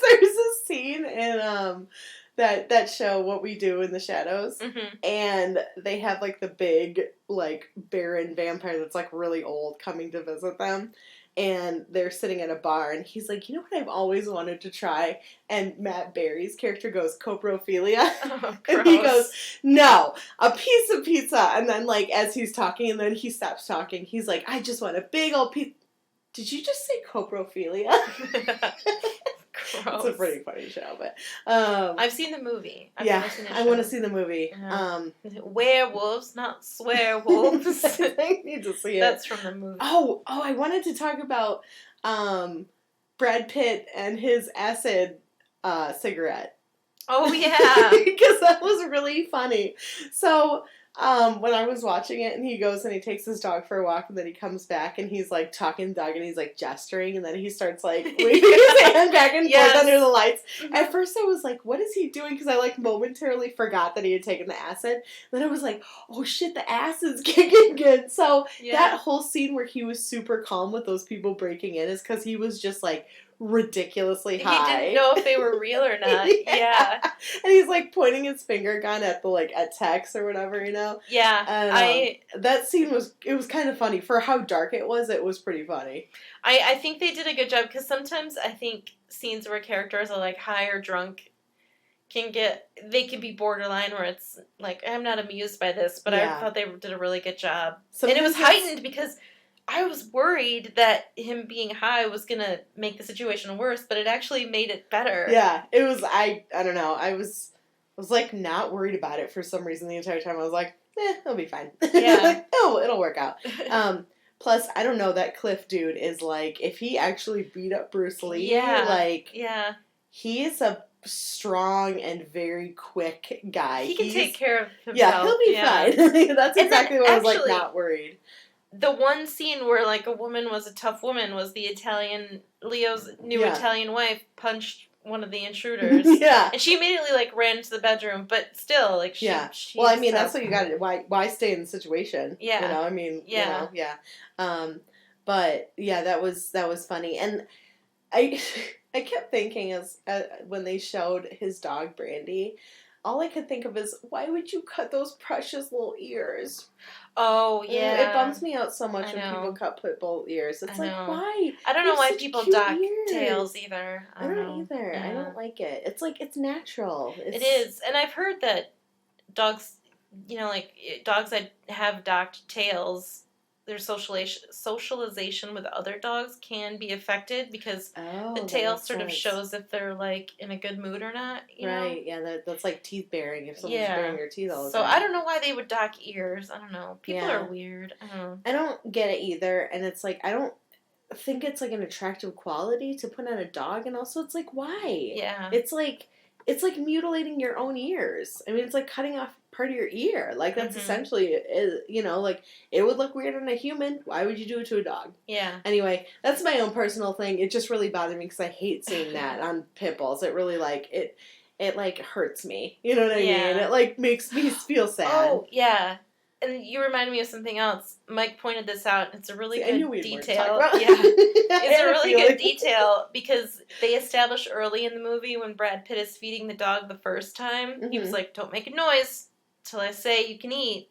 there's a scene in that show What We Do in the Shadows, and they have like the big like barren vampire that's like really old coming to visit them, and they're sitting at a bar, and he's like, you know what I've always wanted to try, and Matt Berry's character goes, coprophilia. Oh, and he goes, no, a piece of pizza. And then like as he's talking, and then he stops talking, he's like, I just want a big old piece. Did you just say coprophilia? Gross. It's a pretty funny show, but I've seen the movie. I've never seen the show. I want to see the movie. Werewolves, not swearwolves. I need to see it. That's from the movie. Oh, I wanted to talk about Brad Pitt and his acid cigarette. Oh yeah, because that was really funny. So. When I was watching it, and he goes and he takes his dog for a walk, and then he comes back, and he's like talking to the dog, and he's like gesturing, and then he starts like waving his hand back and forth under the lights. At first, I was like, "What is he doing?" Because I like momentarily forgot that he had taken the acid. Then I was like, "Oh shit, the acid's kicking in!" So that whole scene where he was super calm with those people breaking in is because he was just like ridiculously high. He didn't know if they were real or not. Yeah. And he's like pointing his finger gun at the like at Tex or whatever, you know. Yeah. And, that scene was kind of funny for how dark it was. It was pretty funny. I think they did a good job because sometimes I think scenes where characters are like high or drunk can be borderline where it's like I'm not amused by this, but I thought they did a really good job. Sometimes and it was heightened because I was worried that him being high was going to make the situation worse, but it actually made it better. Yeah, it was, I don't know, I was like not worried about it for some reason the entire time. I was like, it'll be fine. Yeah. Like, it'll work out. Plus, I don't know, that Cliff dude is like, if he actually beat up Bruce Lee, he is a strong and very quick guy. He can take care of himself. Yeah, he'll be fine. That's exactly why I was like not worried. The one scene where, like, a woman was a tough woman was Leo's new Italian wife punched one of the intruders. Yeah. And she immediately, like, ran into the bedroom, but still, like, she well, I mean, that's what you got to do. Why stay in the situation? Yeah. You know, I mean, you know, but, yeah, that was funny. And I kept thinking as when they showed his dog, Brandy, all I could think of is, why would you cut those precious little ears? Oh, yeah. It bums me out so much when people cut pit bull ears. It's like, why? I don't know why people dock tails either. I don't either. Yeah. I don't like it. It's like, it's natural. It is. And I've heard that dogs, you know, like dogs that have docked tails, their socialization with other dogs can be affected because the tail sort of shows if they're like in a good mood or not. You know? Yeah, that's like teeth baring if someone's baring their teeth all the time. So I don't know why they would dock ears. I don't know. People are weird. I don't know. I don't get it either, and it's like I don't think it's like an attractive quality to put on a dog, and also it's like why? Yeah. It's like it's like mutilating your own ears. I mean, it's like cutting off part of your ear. Like, that's Mhm. essentially, you know, like, it would look weird on a human. Why would you do it to a dog? Yeah. Anyway, that's my own personal thing. It just really bothered me because I hate seeing that on pit bulls. It really, like, it like, hurts me. You know what I Yeah. mean? It, like, makes me feel sad. Oh, yeah. And you reminded me of something else. Mike pointed this out. It's a really See, I knew good we'd want to detail. talk about Yeah. it. I It's had a really good feeling. detail because they establish early in the movie when Brad Pitt is feeding the dog the first time, he was Mhm. like, "Don't make a noise till I say you can eat.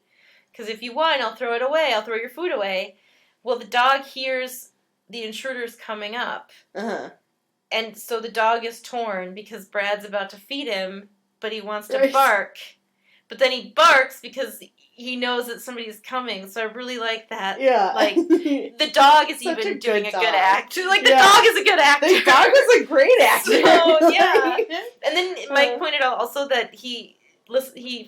Because if you whine, I'll throw it away. I'll throw your food away." Well, the dog hears the intruders coming up. Uh-huh. And so the dog is torn because Brad's about to feed him, but he wants to Right. bark. But then he barks because he knows that somebody's coming. So I really like that. Yeah. Like, the dog is Such a even doing good a dog. good act. Like, the Yeah. dog is a good actor. The dog was a great actor. So, yeah. And then Mike Uh. pointed out also that he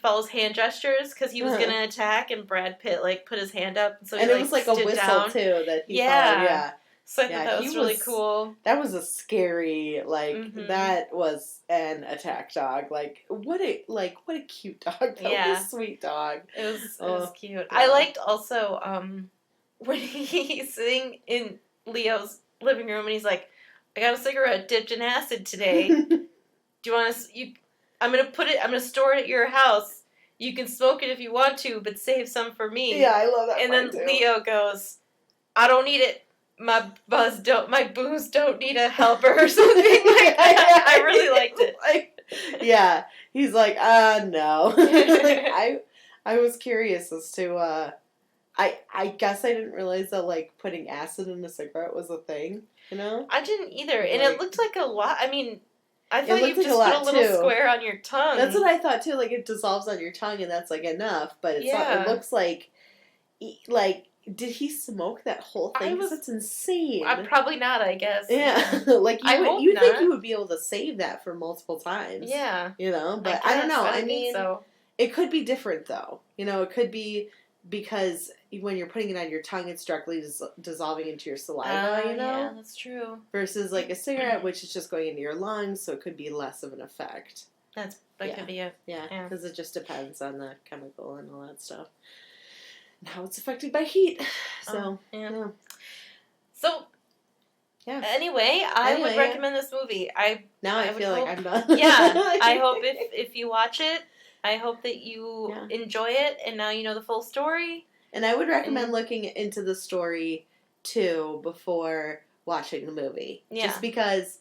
follows hand gestures because he was Uh-huh. going to attack, and Brad Pitt, like, put his hand up. So And he, it was like a stood whistle, down. too, that he Yeah. followed. Yeah. So I Yeah, thought that he was really was- cool. That was a scary, like, Mhm. that was an attack dog. Like, what a cute dog. That Yeah. was a sweet dog. It was Oh, cute. yeah. I liked also when he's sitting in Leo's living room and he's like, "I got a cigarette dipped in acid today. Do you want to? I'm gonna store it at your house. You can smoke it if you want to, but save some for me." Yeah, I love that And then part, too. Leo goes, "I don't need it. My booze don't need a helper," or something like that. I really liked it. Like, yeah, he's like, no. Like, I was curious as to, I guess I didn't realize that, like, putting acid in a cigarette was a thing, you know? I didn't either, and Like- it looked like a lot. I mean, I thought looked you like just a lot, put a little too. square on your tongue. That's what I thought, too. Like, it dissolves on your tongue, and that's, like, enough, but it's not, Yeah. it looks like, did he smoke that whole I thing? 'Cause was- that's insane. Probably not, I guess. Yeah, like, I hope you think not. you would be able to save that for multiple times. Yeah. You know, but I don't guess. know. I don't think mean, so. it could be different though. You know, it could be because when you're putting it on your tongue, it's directly dissolving into your saliva. You know, Yeah, that's true. versus like a cigarette, which is just going into your lungs, so it could be less of an effect. That Yeah. could be it. Yeah, Yeah. because it just depends on the chemical and all that stuff. And how it's affected by heat. So Yeah. yeah. So, Yeah. anyway, I Anyway, would yeah. recommend this movie. Now I I would feel like hope- I'm done. Yeah, I hope if you watch it, I hope that you Yeah. enjoy it, and now you know the full story. And I would recommend looking into the story too before watching the movie. Yeah. Just because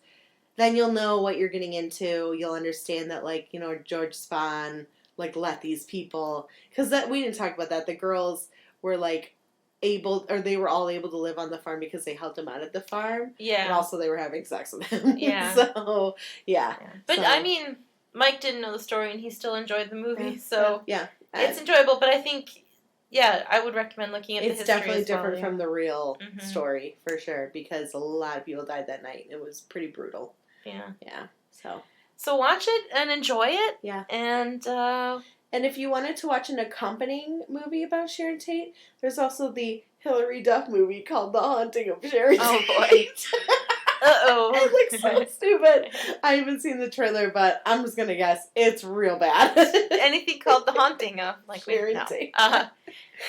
then you'll know what you're getting into. You'll understand that, like, you know, George Spahn, like, let these people. Because we didn't talk about that. The girls were, like, they were all able to live on the farm because they helped him out at the farm. And Yeah. also they were having sex with him. Yeah. So, yeah. But, So- I mean, Mike didn't know the story, and he still enjoyed the movie, so Yeah. it's enjoyable, but I think, yeah, I would recommend looking at the It's history definitely as well, different yeah. from the real Mhm. story, for sure, because a lot of people died that night. It was pretty brutal. Yeah. Yeah, so. So watch it and enjoy it. Yeah. And, And if you wanted to watch an accompanying movie about Sharon Tate, there's also the Hilary Duff movie called The Haunting of Sharon Oh, Tate. boy. Uh-oh. It looks so stupid. I haven't seen the trailer, but I'm just going to guess it's real bad. Anything called The Haunting of, like, Sharon no. Tate.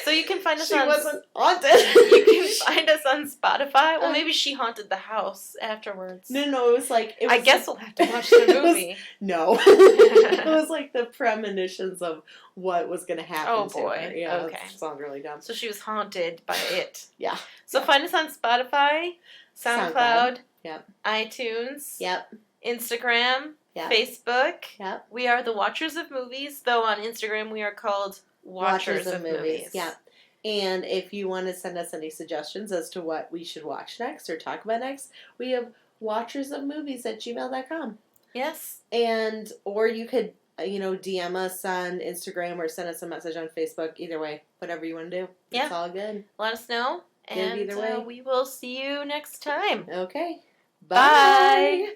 So you can find us She on... wasn't haunted. You can find us on Spotify. Well, Uh, maybe she haunted the house afterwards. No, it was like... It was I guess we'll have to watch the It was- movie. No. It was like the premonitions of what was going to happen Oh, to boy. her. Yeah, Okay. that sounds really dumb. So she was haunted by it. Yeah. So find us on Spotify, SoundCloud, Yep. iTunes, Yep. Instagram, Yep. Facebook. Yep. We are the Watchers of Movies, though on Instagram we are called Watchers of Movies. Yeah. And if you want to send us any suggestions as to what we should watch next or talk about next, we have watchersofmovies@gmail.com. Yes. And, or you could, DM us on Instagram or send us a message on Facebook. Either way, whatever you want to do. Yeah. It's all good. Let us know. Good And either way. we will see you next time. Okay. Bye. Bye.